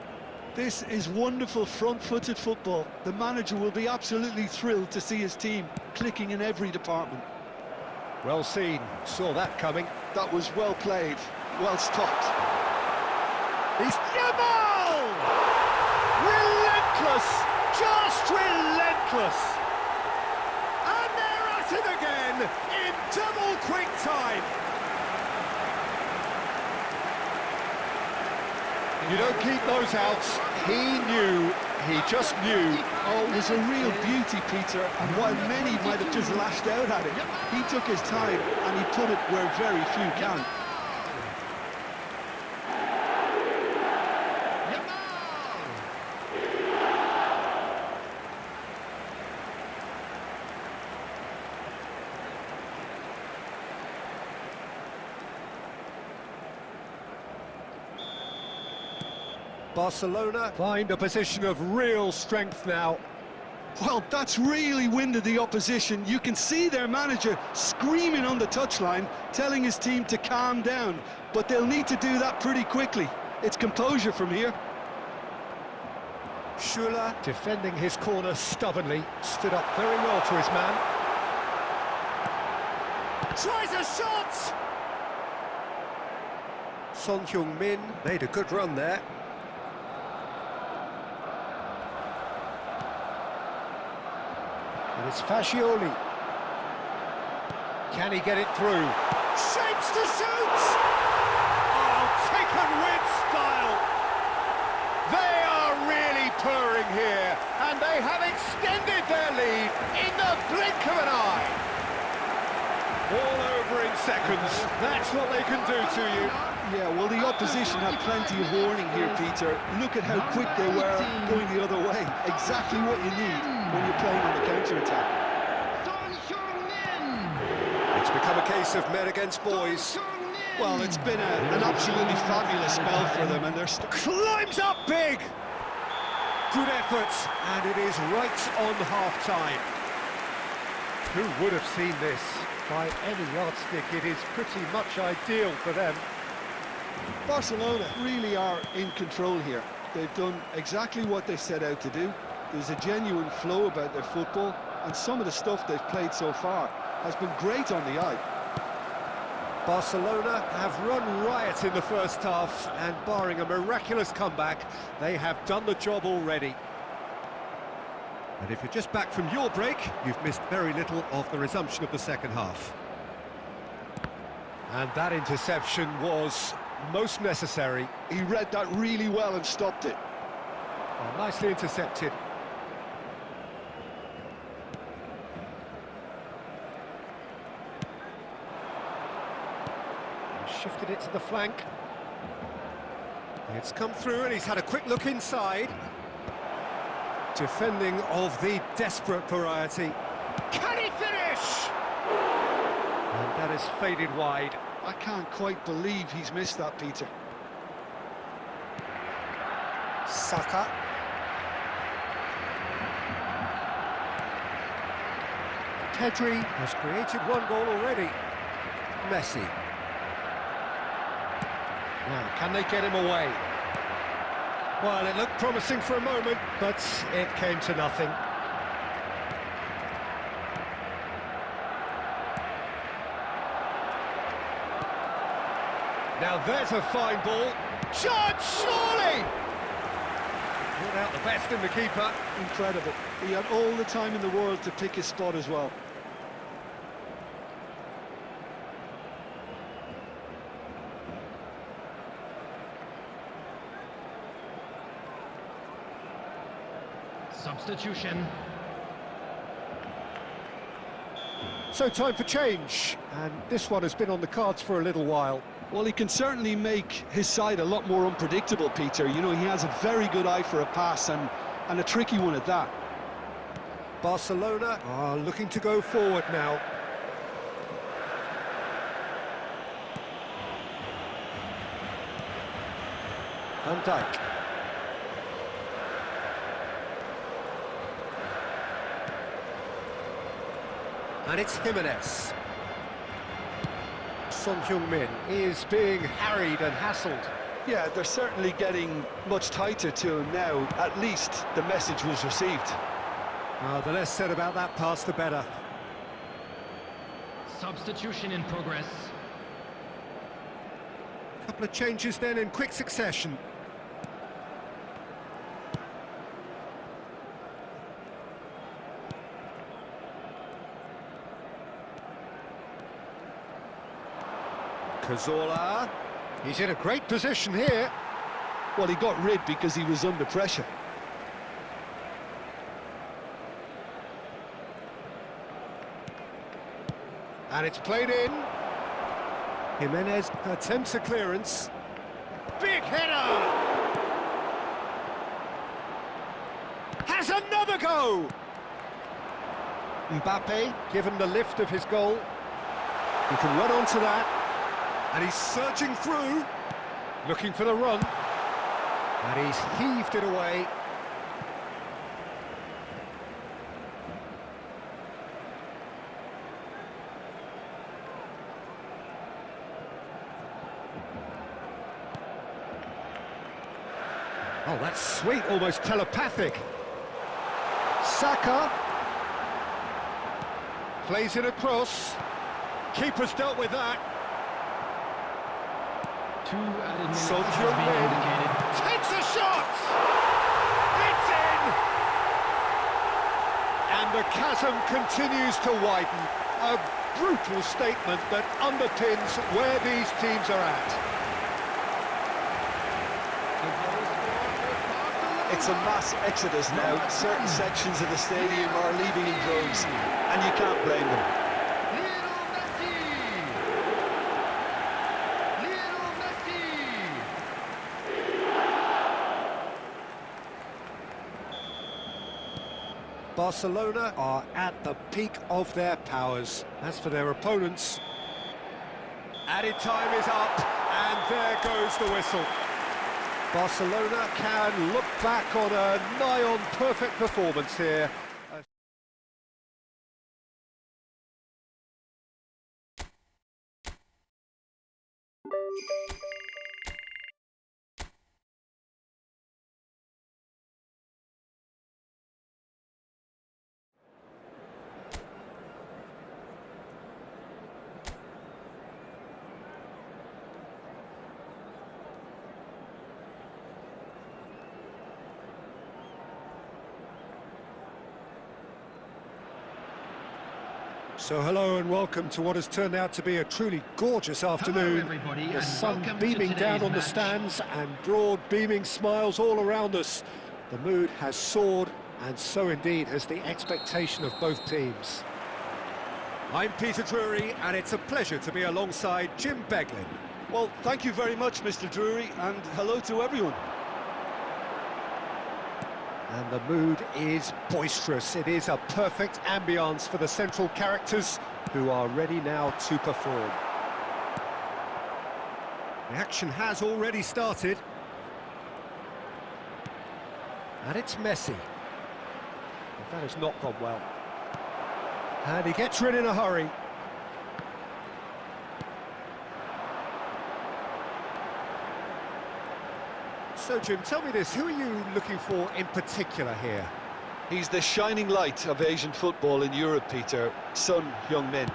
This is wonderful front-footed football. The manager will be absolutely thrilled to see his team clicking in every department. Well seen, saw that coming. That was well played, well stopped. He's Yamal! Relentless, just relentless. And they're at it again in double quick time. You don't keep those outs. He just knew. Oh, it was a real beauty, Peter, and while many might have just lashed out at it, he took his time and he put it where very few can. Barcelona find a position of real strength now. Well, that's really winded the opposition. You can see their manager screaming on the touchline, telling his team to calm down, but they'll need to do that pretty quickly. It's composure from here. Schuller, defending his corner stubbornly, stood up very well to his man. Tries a shot! Son Heung-min made a good run there. And it's Fascioli. Can he get it through? Shapes to shoot! Oh, taken with style! They are really purring here, and they have extended their lead in the blink of an eye. All over in seconds, that's what they can do to you. Yeah, well, the opposition had plenty of warning here, Peter. Look at how quick they were going the other way. Exactly what you need when you're playing on the counter-attack. It's become a case of men against boys. Well, it's been an absolutely fabulous spell for them, and they're climbs up big! Good efforts, and it is right on half-time. Who would have seen this? By any yardstick, it is pretty much ideal for them. Barcelona really are in control here. They've done exactly what they set out to do. There's a genuine flow about their football, and some of the stuff they've played so far has been great on the eye. Barcelona have run riot in the first half, and barring a miraculous comeback, they have done the job already. And if you're just back from your break, you've missed very little of the resumption of the second half. And that interception was most necessary. He read that really well and stopped it. Oh, nicely intercepted. Shifted it to the flank. It's come through and he's had a quick look inside. Defending of the desperate variety. Can he finish? And that is faded wide. I can't quite believe he's missed that, Peter. Saka. Pedri has created one goal already. Messi. Now, can they get him away? Well, it looked promising for a moment, but it came to nothing. Now there's a fine ball. Shot, surely! Brought out the best in the keeper. Incredible. He had all the time in the world to pick his spot as well. Substitution. So time for change, and this one has been on the cards for a little while. Well, he can certainly make his side a lot more unpredictable, Peter. You know, he has a very good eye for a pass, and a tricky one at that. Barcelona are looking to go forward now. Van Dijk. And it's Jimenez. Son Heung-min is being harried and hassled. Yeah, they're certainly getting much tighter to him now. At least the message was received. The less said about that pass, the better. Substitution in progress. Couple of changes then in quick succession. Cazorla. He's in a great position here. Well, he got rid because he was under pressure. And it's played in. Jimenez attempts a clearance. Big header! Has another go! Mbappe, given the lift of his goal, he can run onto that. And he's surging through, looking for the run. And he's heaved it away. Oh, that's sweet, almost telepathic. Saka plays it across. Keeper's dealt with that. Two added minutes Son has Heung-min been indicated. takes a shot! It's in! And the chasm continues to widen. A brutal statement that underpins where these teams are at. It's a mass exodus now. Certain sections of the stadium are leaving in droves, and you can't blame them. Barcelona are at the peak of their powers. As for their opponents, added time is up, and there goes the whistle. Barcelona can look back on a nigh-on perfect performance here. So hello and welcome to what has turned out to be a truly gorgeous afternoon. Everybody, The and sun welcome to beaming down today's on the match. stands and broad beaming smiles all around us. The mood has soared, and so indeed has the expectation of both teams. I'm Peter Drury, and it's a pleasure to be alongside Jim Beglin. Well, thank you very much, Mr. Drury, and hello to everyone. And the mood is boisterous. It is a perfect ambience for the central characters who are ready now to perform. The action has already started. And it's Messi. But that has not gone well. And he gets rid in a hurry. So, Jim, tell me this, who are you looking for in particular here? He's the shining light of Asian football in Europe, Peter, Son Heung-min.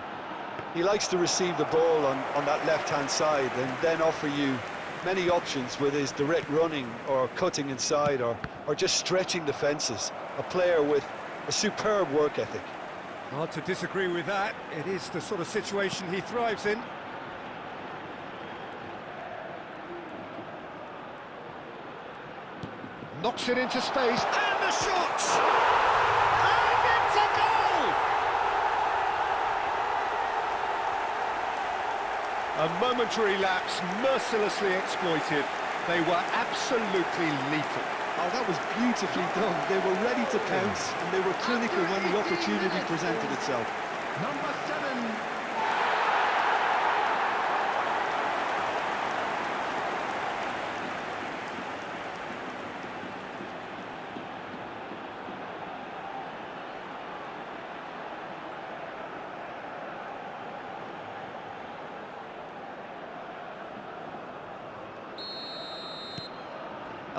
He likes to receive the ball on that left-hand side and then offer you many options with his direct running or cutting inside or just stretching the fences. A player with a superb work ethic. Hard to disagree with that. It is the sort of situation he thrives in. Knocks it into space, and the shot! And it's a goal! A momentary lapse, mercilessly exploited. They were absolutely lethal. Oh, that was beautifully done. They were ready to pounce, and they were clinical when the opportunity presented itself. Number 7.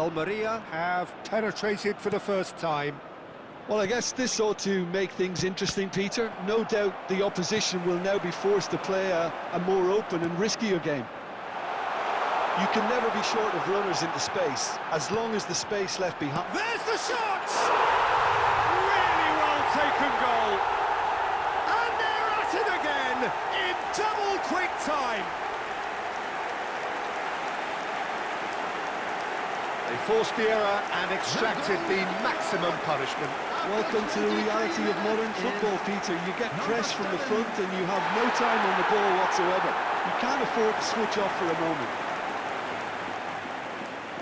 Almeria have penetrated for the first time. Well, I guess this ought to make things interesting, Peter. No doubt the opposition will now be forced to play a more open and riskier game. You can never be short of runners into space, as long as the space left behind... There's the shot! Really well taken goal. And they're at it again, in double quick time. They forced the error and extracted the maximum punishment. Welcome to the reality of modern football, Peter. You get pressed from the front and you have no time on the ball whatsoever. You can't afford to switch off for a moment.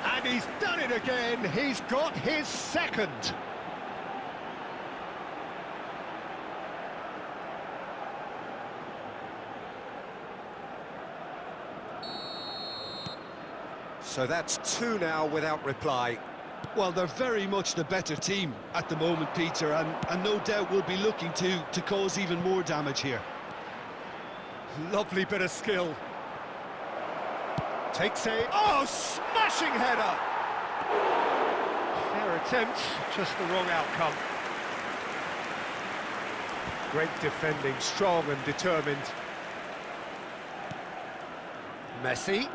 And he's done it again. He's got his second. So that's two now without reply. Well, they're very much the better team at the moment, Peter, and no doubt will be looking to cause even more damage here. Lovely bit of skill. Takes a... Oh, smashing header! Fair attempt, just the wrong outcome. Great defending, strong and determined. Messi.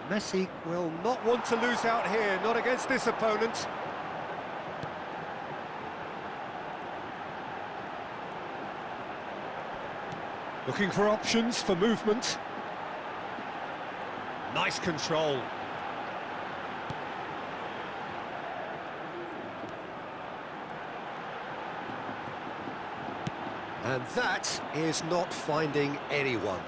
Messi will not want to lose out here, not against this opponent. Looking for options for movement. Nice control. And that is not finding anyone.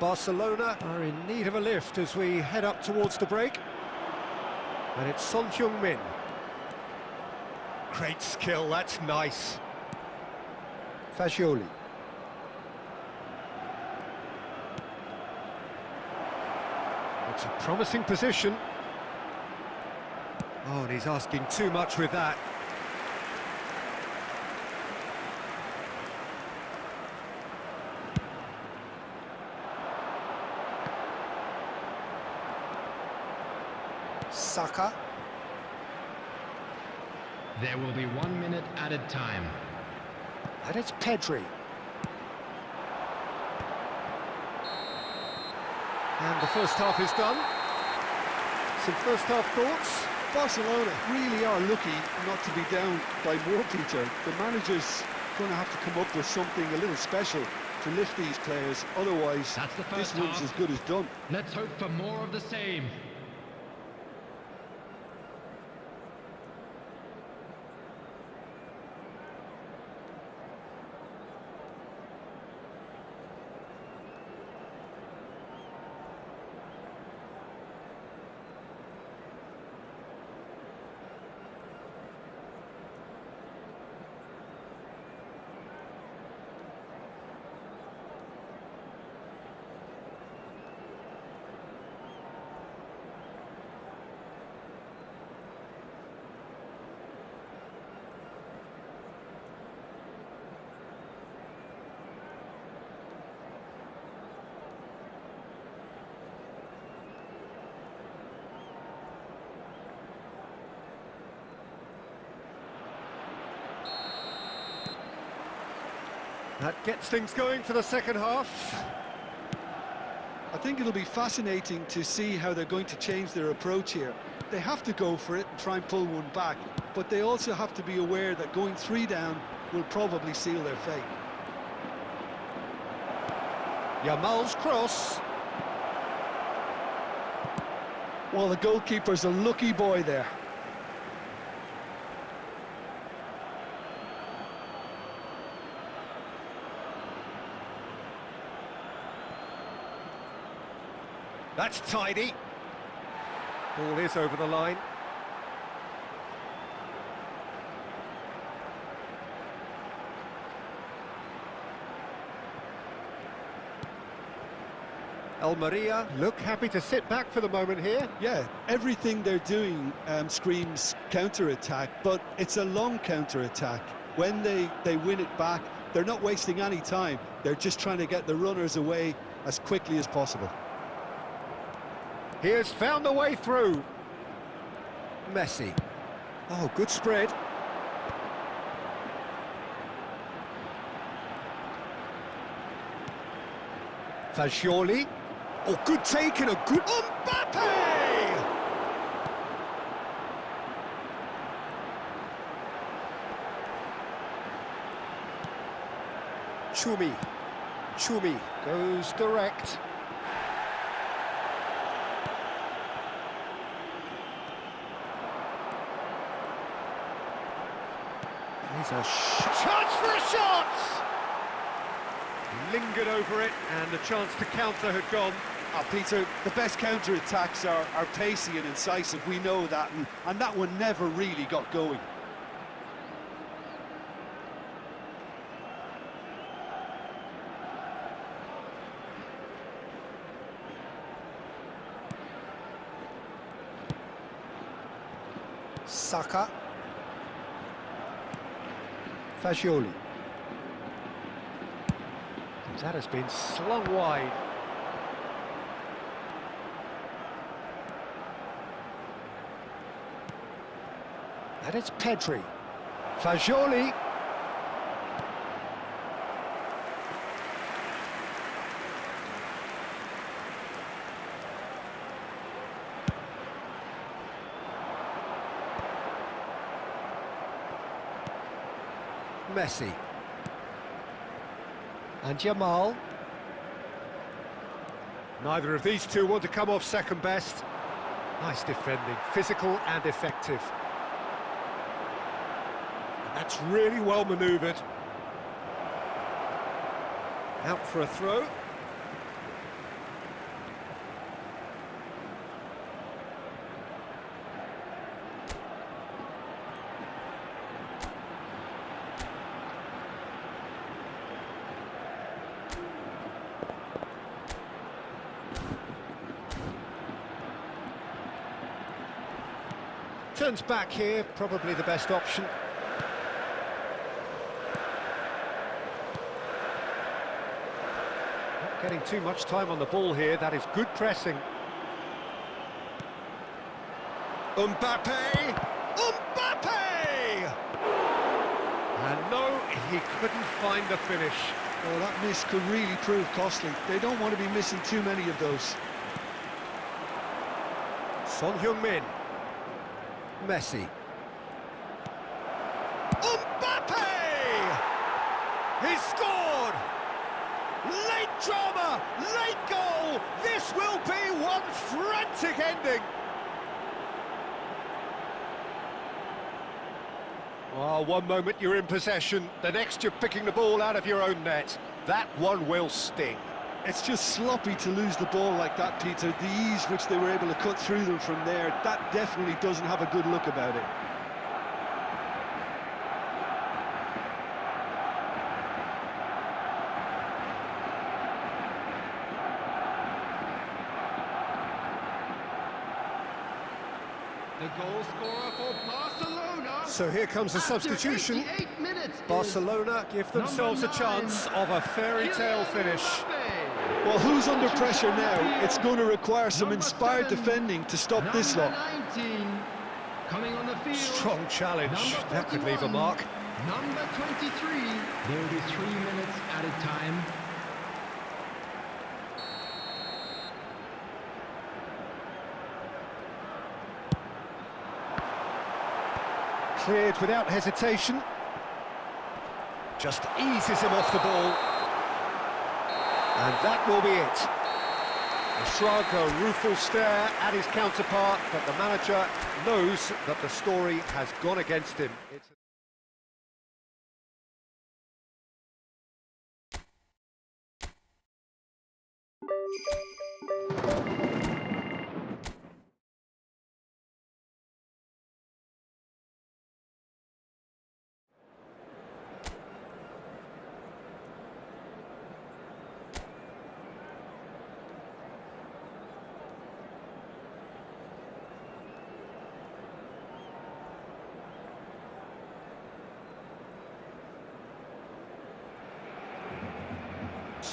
Barcelona are in need of a lift as we head up towards the break. And it's Son Heung-min. Great skill, that's nice. Fagioli. It's a promising position. Oh, and he's asking too much with that. Saka. There will be 1 minute added time. And it's Pedri. And the first half is done. Some first half thoughts? Barcelona really are lucky not to be down by more, Peter. The manager's going to have to come up with something a little special to lift these players. Otherwise, That's the first this one's half. as good as done. Let's hope for more of the same. That gets things going for the second half. I think it'll be fascinating to see how they're going to change their approach here. They have to go for it and try and pull one back, but they also have to be aware that going 3 down will probably seal their fate. Yamal's cross. Well, the goalkeeper's a lucky boy there. That's tidy. Ball is over the line. Almeria look happy to sit back for the moment here. Yeah, everything they're doing screams counter-attack, but it's a long counter-attack. When they win it back, they're not wasting any time. They're just trying to get the runners away as quickly as possible. He has found a way through. Messi. Oh, good spread. Fagioli. Oh, good take and a good... Mbappe! Chumi goes direct. Here's a chance for a shot! Lingered over it, and the chance to counter had gone. Oh, Peter, the best counter-attacks are pacey and incisive, we know that, and that one never really got going. Saka. Fagioli. That has been slung wide. And it's Pedri. Fagioli. Messi. And Jamal. Neither of these two want to come off second best. Nice defending, physical and effective. And that's really well manoeuvred. Out for a throw. Turns back here, probably the best option. Not getting too much time on the ball here, that is good pressing. Mbappe! Mbappe! And no, he couldn't find the finish. Well, that miss could really prove costly. They don't want to be missing too many of those. Son Heung-min. Messi. Mbappe! He scored! Late drama, late goal! This will be one frantic ending! Well, one moment you're in possession, the next you're picking the ball out of your own net. That one will sting. It's just sloppy to lose the ball like that, Peter. The ease which they were able to cut through them from there, that definitely doesn't have a good look about it. The goal scorer for Barcelona. So here comes the substitution. Barcelona give themselves a chance of a fairy tale finish. Well, who's under pressure now? It's going to require some inspired defending to stop this lot. Coming on the field. Strong challenge. That could leave a mark. Number 23. There will be 3 minutes at a time. Cleared without hesitation. Just eases him off the ball. And that will be it. A shrug, a rueful stare at his counterpart, but the manager knows that the story has gone against him.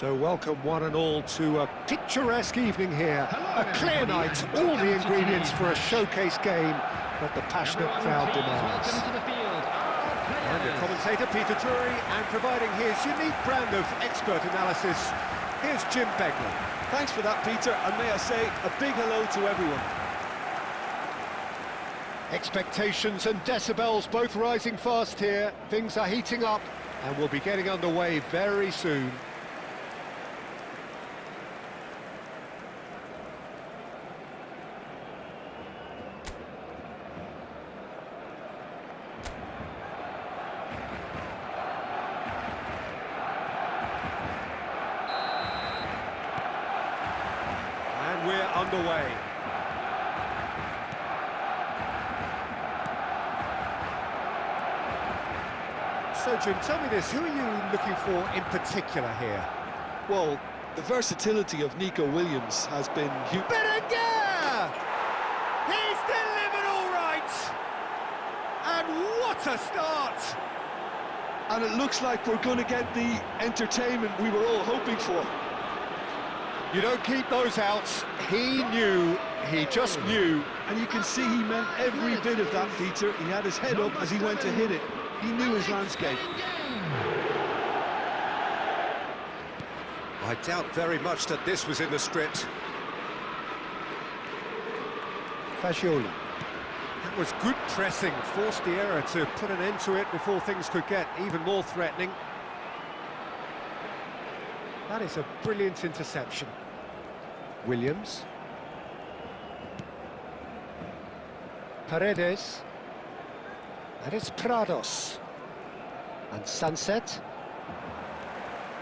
So welcome one and all to a picturesque evening here. A clear night, all the ingredients for a showcase game that the passionate crowd demands. And the commentator Peter Drury, and providing his unique brand of expert analysis, here's Jim Begley. Thanks for that, Peter, and may I say a big hello to everyone. Expectations and decibels both rising fast here. Things are heating up and we'll be getting underway very soon. And we're underway. So, Jim, tell me this, who are you looking for in particular here? Well, the versatility of Nico Williams has been huge. Berenguer! He's delivered all right! And what a start! And it looks like we're going to get the entertainment we were all hoping for. You don't keep those out. He knew, he just knew. And you can see he meant every bit of that, Peter. He had his head up as he went to hit it. He knew his landscape. I doubt very much that this was in the script. Fagioli. That was good pressing, forced the error to put an end to it before things could get even more threatening. That is a brilliant interception. Williams. Paredes. And it's Prados. And Sunset.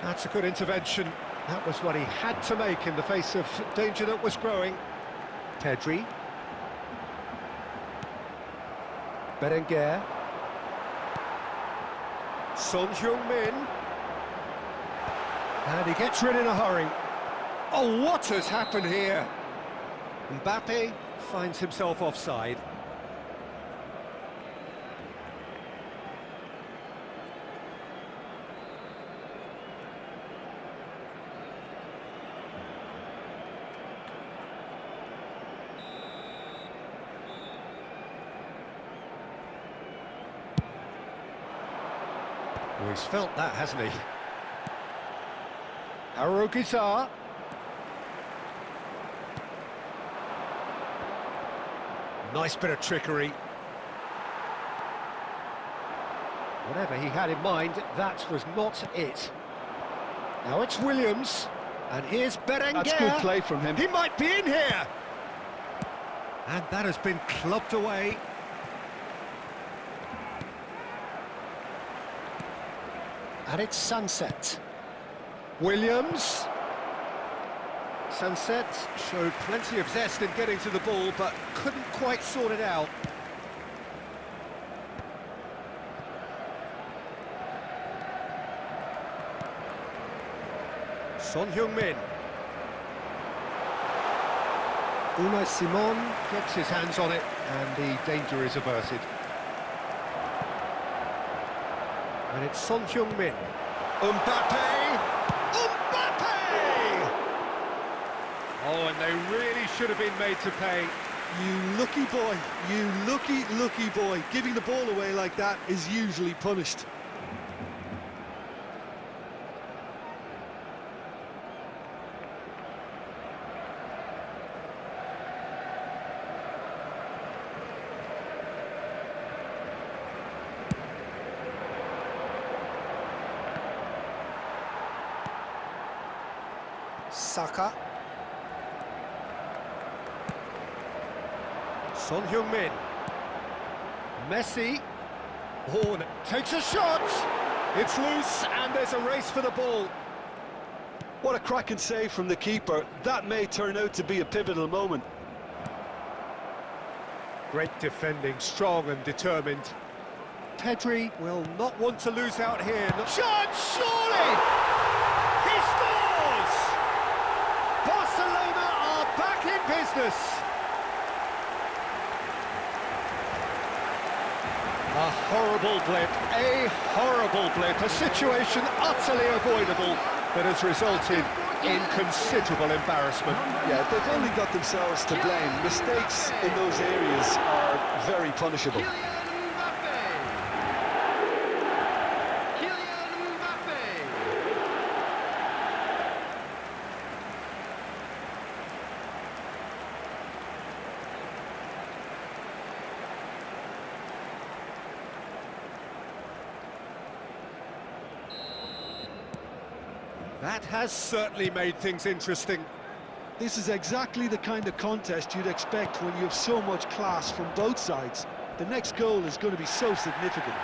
That's a good intervention. That was what he had to make in the face of danger that was growing. Pedri. Berenguer. Son Heung-min. And he gets rid in a hurry. Oh, what has happened here? Mbappe finds himself offside. Well, he's felt that, hasn't he? Arogizar. Nice bit of trickery. Whatever he had in mind, that was not it. Now it's Williams, and here's Berenguer. That's good play from him. He might be in here. And that has been clubbed away. And it's Sunset. Williams. Sunset showed plenty of zest in getting to the ball, but couldn't quite sort it out. Son Heung-min. Unai Simon gets his hands on it, and the danger is averted. And it's Son Heung-min. Mbappe! Mbappe! Oh, and they really should have been made to pay. You lucky boy, you lucky boy. Giving the ball away like that is usually punished. Saka. Son Heung-min. Messi. Oh, and takes a shot. It's loose, and there's a race for the ball. What a cracking save from the keeper. That may turn out to be a pivotal moment. Great defending, strong and determined. Pedri will not want to lose out here. Shot, surely! He scores! Barcelona are back in business. A horrible blip, a situation utterly avoidable. that has resulted in considerable embarrassment. Yeah, they've only got themselves to blame. Mistakes in those areas are very punishable. That has certainly made things interesting. This is exactly the kind of contest you'd expect when you have so much class from both sides. The next goal is going to be so significant.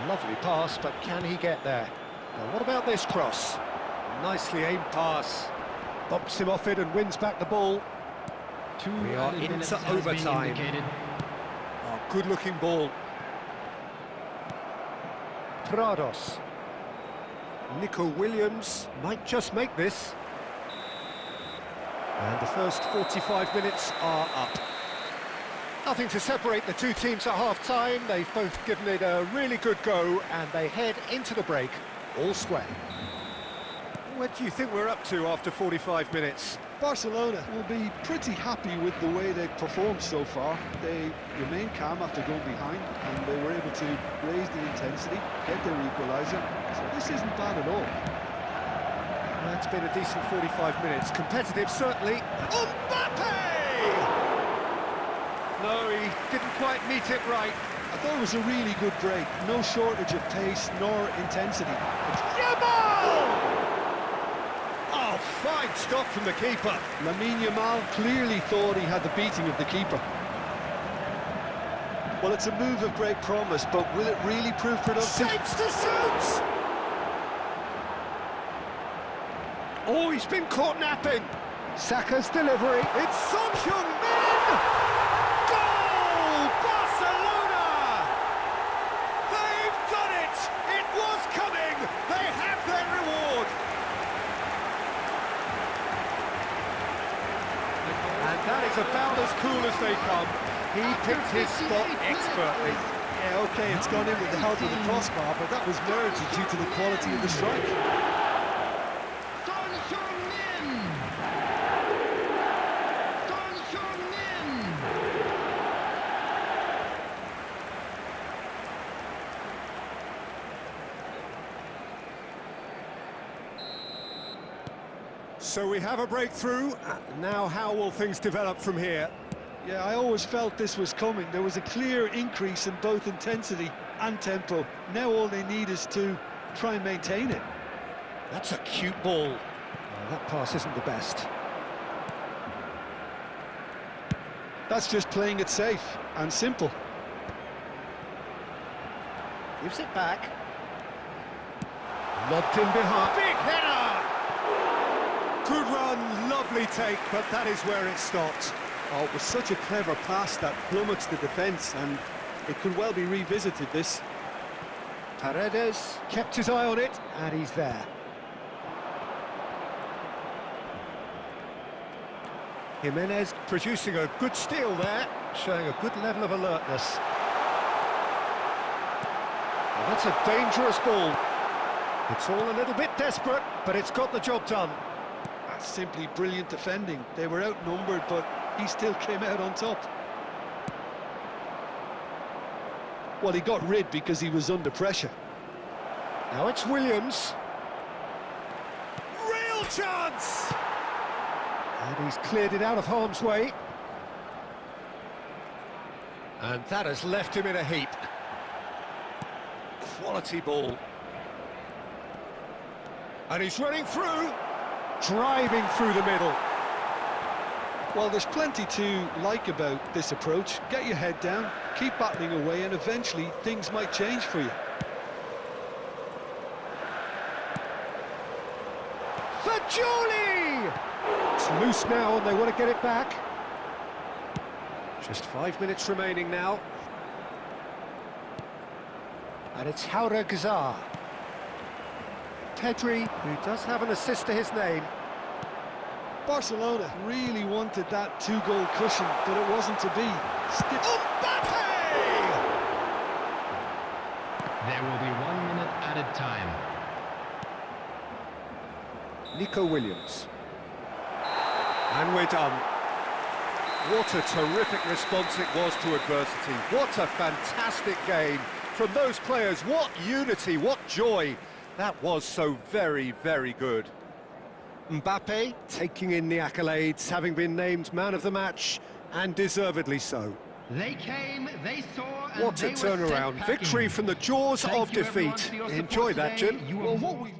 Lovely pass, but can he get there? Now, what about this cross? Nicely aimed pass. Bumps him off it and wins back the ball. We are into overtime. Oh, good-looking ball. Prados. Nico Williams might just make this. And the first 45 minutes are up. Nothing to separate the two teams at half-time. They've both given it a really good go, and they head into the break all square. What do you think we're up to after 45 minutes? Barcelona will be pretty happy with the way they've performed so far. They remain calm after going behind, and they were able to raise the intensity, get their equaliser. So this isn't bad at all. Well, it's been a decent 45 minutes. Competitive, certainly. Mbappe! No, he didn't quite meet it right. I thought it was a really good break. No shortage of pace nor intensity. Yamal! Oh, fine stop from the keeper. Lamine Yamal clearly thought he had the beating of the keeper. Well, it's a move of great promise, but will it really prove productive? Shapes to shoot! Oh, he's been caught napping. Saka's delivery. It's Son Heung-min! Goal! Barcelona! They've done it! It was coming! They have their reward! And that is about as cool as they come. He picked his spot expertly. Yeah, OK, it's gone in with the help of the crossbar, but that was merited due to the quality of the strike. So we have a breakthrough. Now how will things develop from here? Yeah, I always felt this was coming. There was a clear increase in both intensity and tempo. Now all they need is to try and maintain it. That's a cute ball. Oh, that pass isn't the best. That's just playing it safe and simple. Gives it back. Lobbed in behind. Big header! Good run, lovely take, but that is where it stopped. Oh, it was such a clever pass that plummets the defence, and it could well be revisited, this. Paredes kept his eye on it, and he's there. Jimenez producing a good steal there, showing a good level of alertness. Well, that's a dangerous ball. It's all a little bit desperate, but it's got the job done. That's simply brilliant defending. They were outnumbered, but he still came out on top. Well, he got rid because he was under pressure. Now it's Williams. Real chance! And he's cleared it out of harm's way. And that has left him in a heap. Quality ball. And he's running through. Driving through the middle. Well, there's plenty to like about this approach. Get your head down, keep battling away, and eventually things might change for you. Fagioli! It's loose now and they want to get it back. Just 5 minutes remaining now. And it's Hauregzar. Pedri, who does have an assist to his name. Barcelona really wanted that two-goal cushion, but it wasn't to be. Mbappe! There will be 1 minute added time. Nico Williams. And we're done. What a terrific response it was to adversity. What a fantastic game from those players. What unity, what joy. That was so very, very good. Mbappe taking in the accolades, having been named man of the match, and deservedly so. They came, they saw, and What a they were sent turnaround. packing. Victory from the jaws Thank of you, everyone, defeat. for your Enjoy support that, today. Jim. You Well, were what we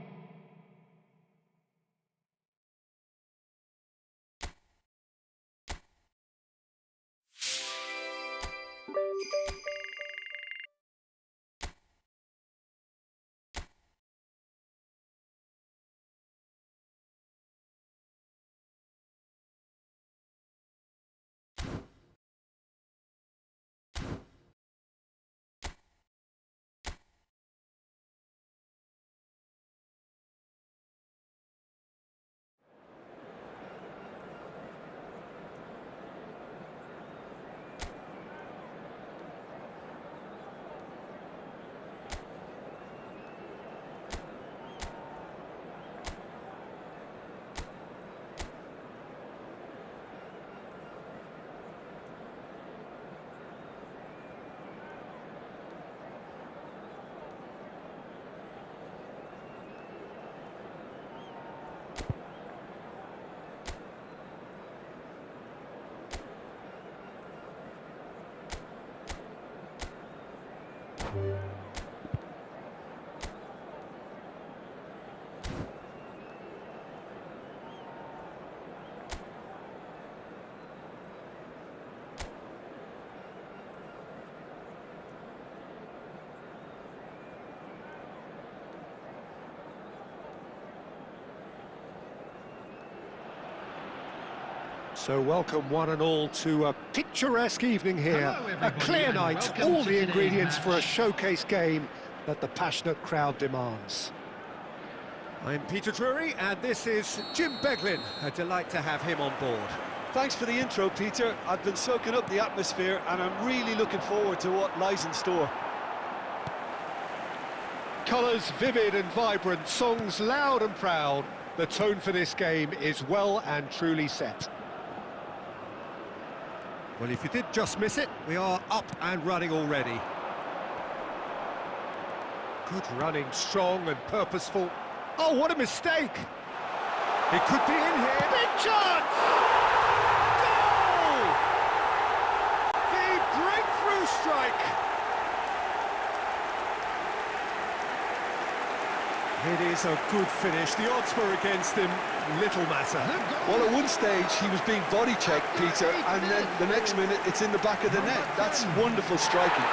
So welcome one and all to a picturesque evening here. Hello, A everybody, clear and night, welcome all to the today's ingredients for a match. showcase game that the passionate crowd demands. I'm Peter Drury, and this is Jim Beglin. A delight to have him on board. Thanks for the intro, Peter. I've been soaking up the atmosphere and I'm really looking forward to what lies in store. Colours vivid and vibrant, songs loud and proud. The tone for this game is well and truly set. Well, if you did just miss it, we are up and running already. Good running, strong and purposeful. Oh, what a mistake! It could be in here. Big chance! Goal! The breakthrough strike! It is a good finish. The odds were against him. Little matter. Well, at one stage he was being body checked, Peter, and then the next minute it's in the back of the net. That's wonderful striking.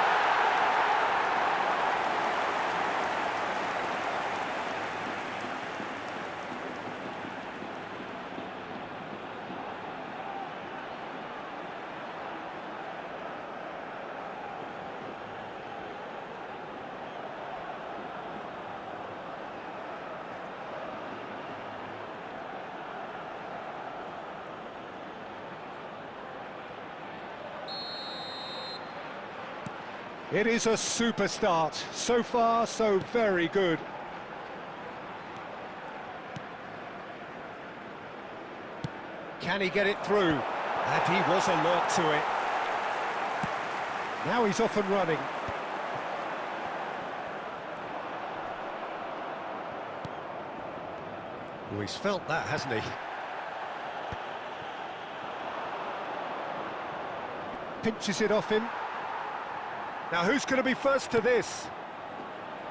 It is a super start. So far, so very good. Can he get it through? And he was alert to it. Now he's off and running. Oh, he's felt that, hasn't he? Pinches it off him. Now, who's going to be first to this?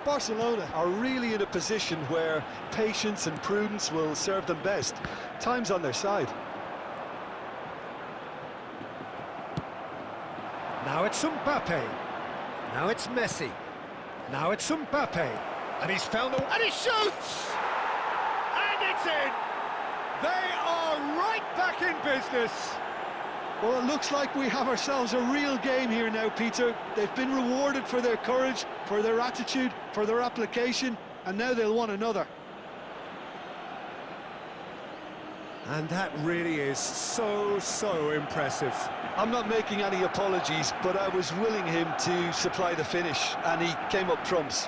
Barcelona are really in a position where patience and prudence will serve them best. Time's on their side. Now it's Mbappe. Now it's Messi. Now it's Mbappe. And he's found the... And he shoots! And it's in! They are right back in business. Well, it looks like we have ourselves a real game here now, Peter. They've been rewarded for their courage, for their attitude, for their application, and now they'll want another. And that really is so impressive. I'm not making any apologies, but I was willing him to supply the finish, and he came up trumps.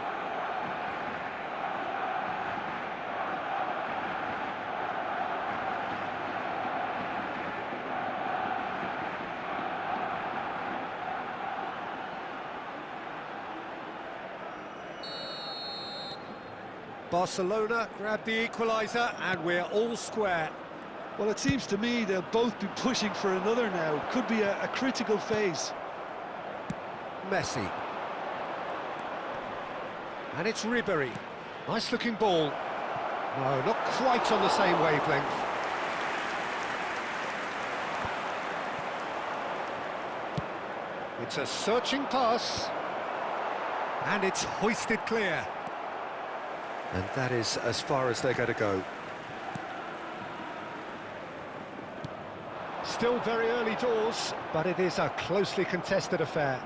Barcelona grab the equaliser, and we're all square. Well, it seems to me they'll both be pushing for another now. Could be a critical phase. Messi. And it's Ribery. Nice looking ball. No, not quite on the same wavelength. It's a searching pass. And it's hoisted clear. And that is as far as they're going to go. Still very early doors, but it is a closely contested affair.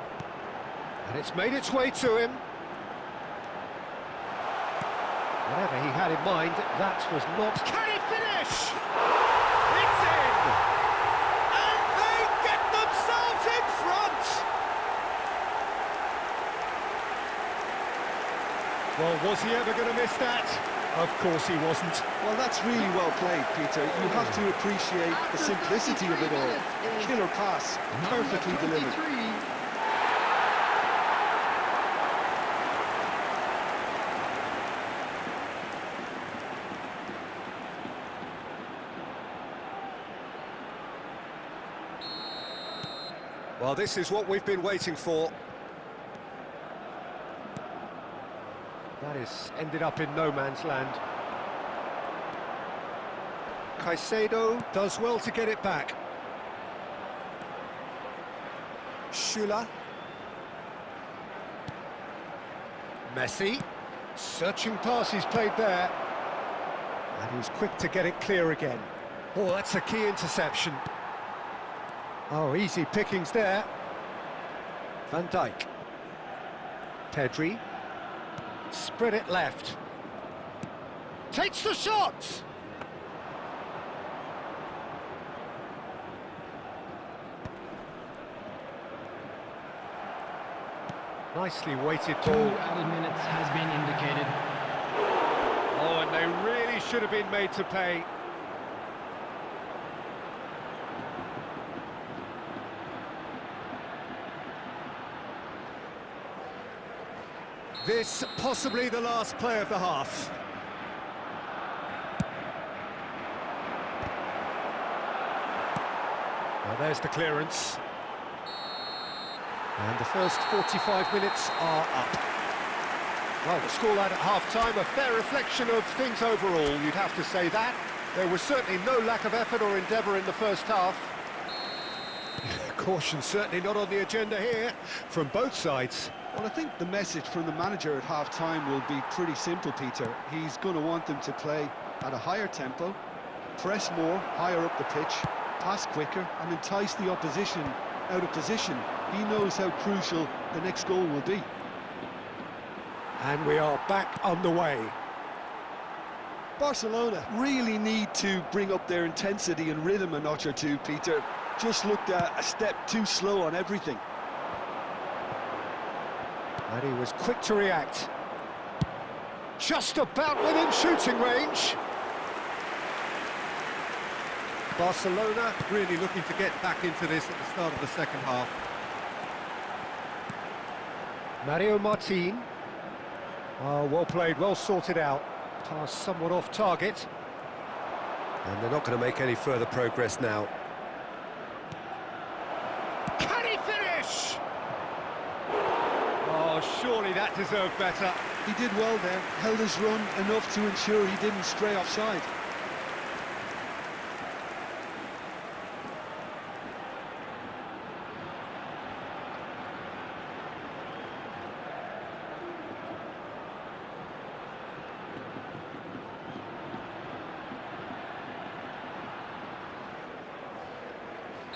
And it's made its way to him. Whatever he had in mind, that was not... Can he finish? It's in! And they get themselves in front! Well, was he ever going to miss that? Of course he wasn't. Well, that's really well played, Peter. You have to appreciate the simplicity of it all. Killer pass, perfectly delivered. Well, this is what we've been waiting for. That is ended up in no man's land. Caicedo does well to get it back. Schüller. Messi. Searching pass he's played there. And he was quick to get it clear again. Oh, that's a key interception. Oh, easy pickings there. Van Dijk. Pedri. Spread it left. Takes the shot! Nicely weighted ball. 2 added minutes has been indicated. Oh, and they really should have been made to pay. This possibly the last play of the half. Well, there's the clearance. And the first 45 minutes are up. Well, the scoreline at half-time, a fair reflection of things overall, you'd have to say that. There was certainly no lack of effort or endeavour in the first half. Caution certainly not on the agenda here, from both sides. Well, I think the message from the manager at half-time will be pretty simple, Peter. He's going to want them to play at a higher tempo, press more, higher up the pitch, pass quicker, and entice the opposition out of position. He knows how crucial the next goal will be. And we are back on the way. Barcelona really need to bring up their intensity and rhythm a notch or two, Peter. Just looked a step too slow on everything. And he was quick to react. Just about within shooting range. Barcelona really looking to get back into this at the start of the second half. Mario Martin. Oh, well played, well sorted out. Pass somewhat off target. And they're not going to make any further progress now. Can he finish? Oh, surely that deserved better. He did well there, held his run enough to ensure he didn't stray offside.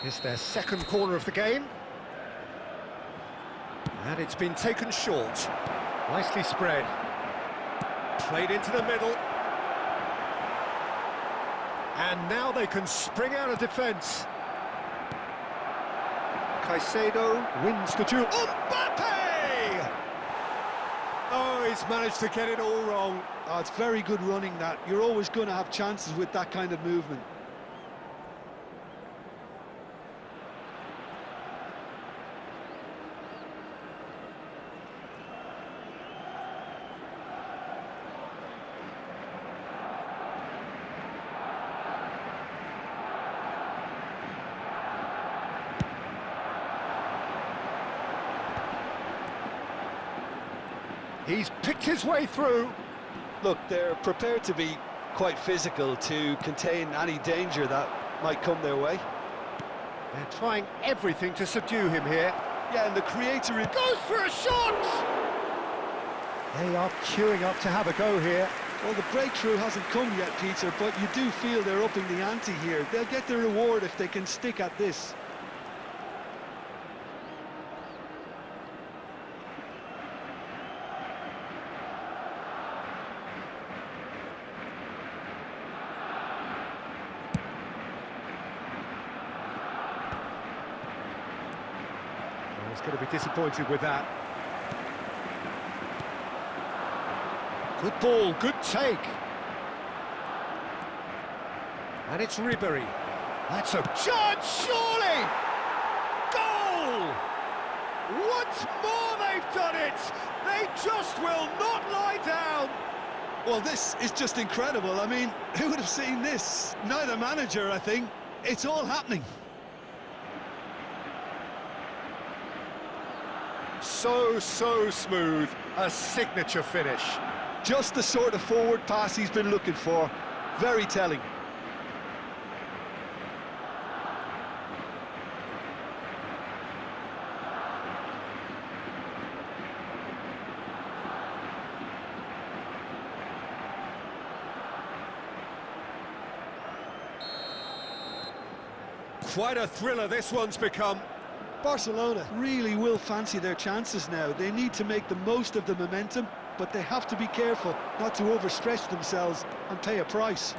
It's their second corner of the game. And it's been taken short. Nicely spread. Played into the middle. And now they can spring out of defence. Caicedo wins the duel. Mbappe! Oh, he's managed to get it all wrong. Oh, it's very good running, that. You're always going to have chances with that kind of movement. He's picked his way through. Look, they're prepared to be quite physical to contain any danger that might come their way. They're trying everything to subdue him here. Yeah, and the creator Goes for a shot! They are queuing up to have a go here. Well, the breakthrough hasn't come yet, Peter, but you do feel they're upping the ante here. They'll get their reward if they can stick at this. He's going to be disappointed with that. Good ball, good take. And it's Ribery. That's a chance, surely! Goal! Once more they've done it! They just will not lie down! Well, this is just incredible. I mean, who would have seen this? Neither manager, I think. It's all happening. So smooth. A signature finish. Just the sort of forward pass he's been looking for. Very telling. Quite a thriller this one's become. Barcelona really will fancy their chances now. They need to make the most of the momentum, but they have to be careful not to overstretch themselves and pay a price.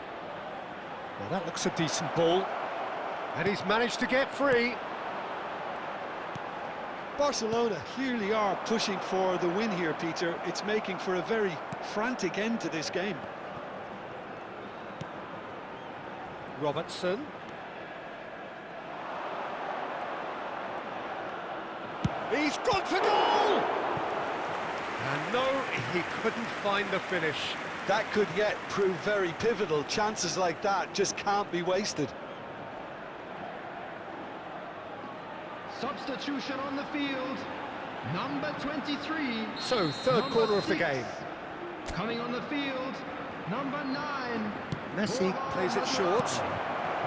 Well, that looks a decent ball. And he's managed to get free. Barcelona clearly are pushing for the win here, Peter. It's making for a very frantic end to this game. Robertson. He's gone to goal! And no, he couldn't find the finish. That could yet prove very pivotal. Chances like that just can't be wasted. Substitution on the field. Number 23. So, third Number corner of the 6. game. Coming on the field. Number 9. Messi plays it short.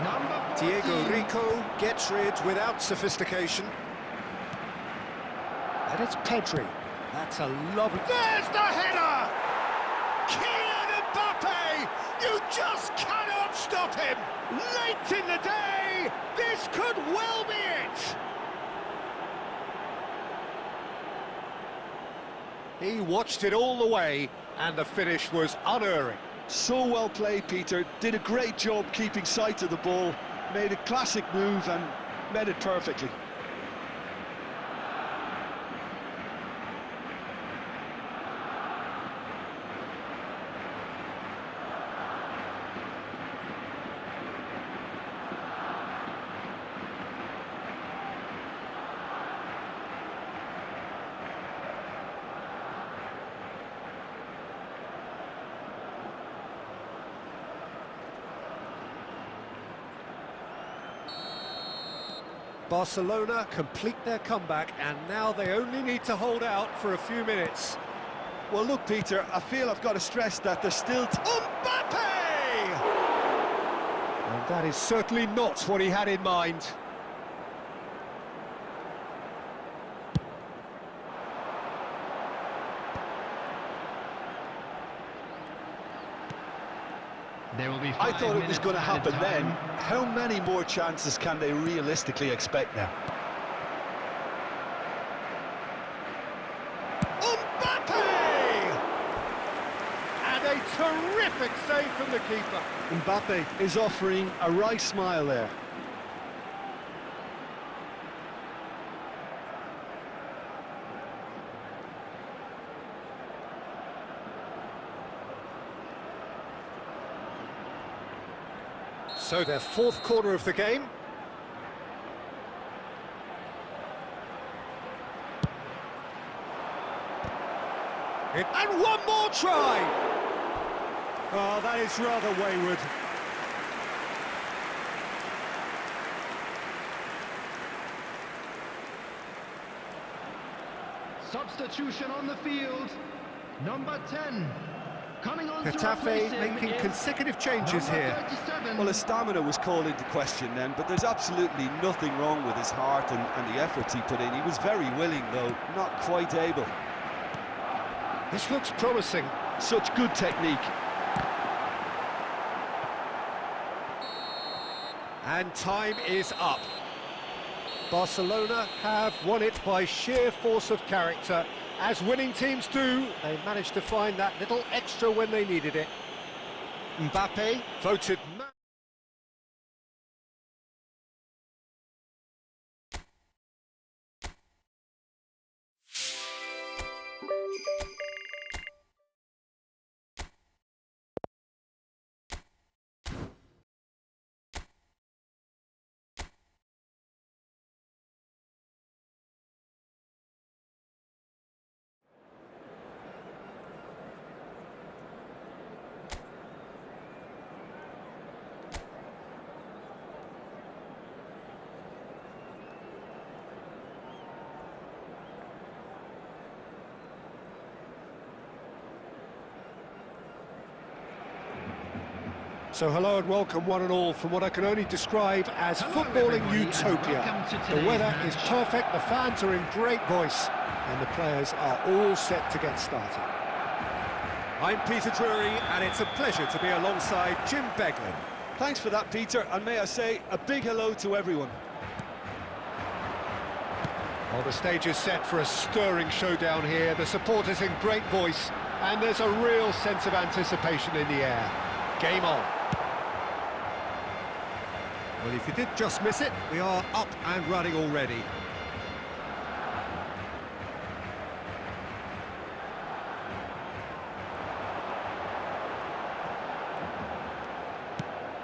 Number 14. Diego Rico gets rid without sophistication. And it's Pedri. That's a lovely... There's the header! Kylian Mbappe! You just cannot stop him! Late in the day, this could well be it! He watched it all the way, and the finish was unerring. So well played, Peter. Did a great job keeping sight of the ball. Made a classic move and met it perfectly. Barcelona complete their comeback, and now they only need to hold out for a few minutes. Well, look, Peter, I feel I've got to stress that there's still... Mbappe! And that is certainly not what he had in mind. There will be I 5 thought it was going to minutes happen added then. time. How many more chances can they realistically expect now? Mbappe! And a terrific save from the keeper. Mbappe is offering a right smile there. So their fourth corner of the game. And one more try! Oh, that is rather wayward. Substitution on the field. Number 10. Coming on to Getafe replace him making is consecutive changes number here. 37. Well, his stamina was called into question then, but there's absolutely nothing wrong with his heart and the efforts he put in. He was very willing, though, not quite able. This looks promising. Such good technique. And time is up. Barcelona have won it by sheer force of character. As winning teams do, they managed to find that little extra when they needed it. Mbappe voted man. So hello and welcome one and all from what I can only describe as Hello, footballing everybody, utopia. and welcome to The today's weather match. is perfect, the fans are in great voice, and the players are all set to get started. I'm Peter Drury, and it's a pleasure to be alongside Jim Beglin. Thanks for that, Peter, and may I say a big hello to everyone. Well, the stage is set for a stirring showdown here. The supporters in great voice, and there's a real sense of anticipation in the air. Game on. Well, if you did just miss it, we are up and running already.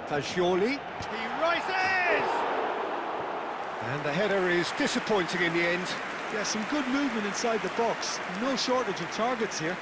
Fagioli, he rises! And the header is disappointing in the end. Yeah, some good movement inside the box. No shortage of targets here.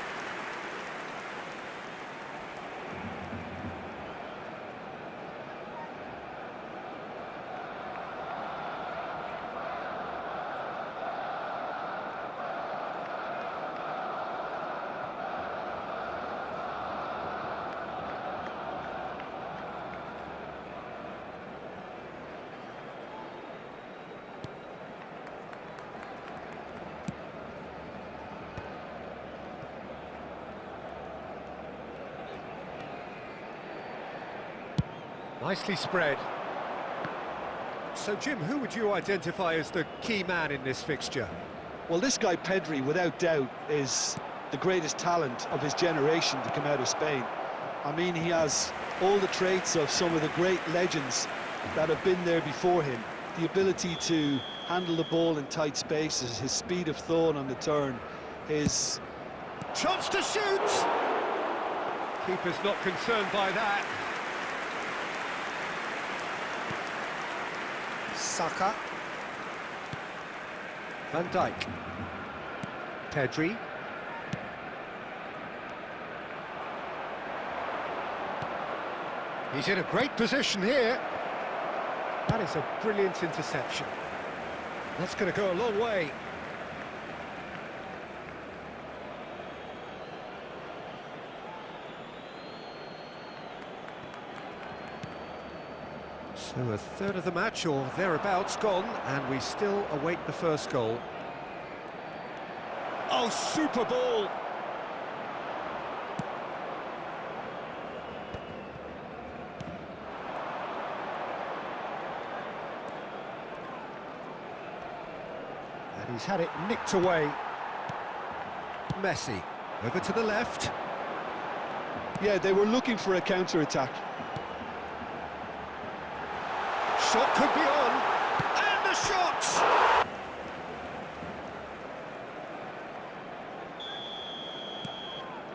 Nicely spread. So, Jim, who would you identify as the key man in this fixture? Well, this guy, Pedri, without doubt, is the greatest talent of his generation to come out of Spain. I mean, he has all the traits of some of the great legends that have been there before him. The ability to handle the ball in tight spaces, his speed of thought on the turn, his... Chance to shoot! Keeper's not concerned by that. Saka. Van Dijk. Pedri. He's in a great position here. That is a brilliant interception. That's going to go a long way. So a third of the match or thereabouts gone, and we still await the first goal. Oh, super ball! And he's had it nicked away. Messi, over to the left. Yeah, they were looking for a counter-attack. Shot could be on, and the shot!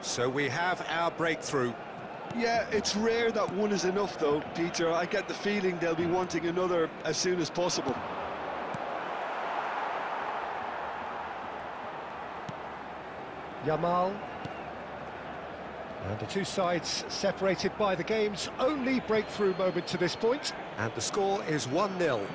So we have our breakthrough. Yeah, it's rare that one is enough, though, Peter. I get the feeling they'll be wanting another as soon as possible. Yamal. And the two sides separated by the game's only breakthrough moment to this point. And the score is 1-0.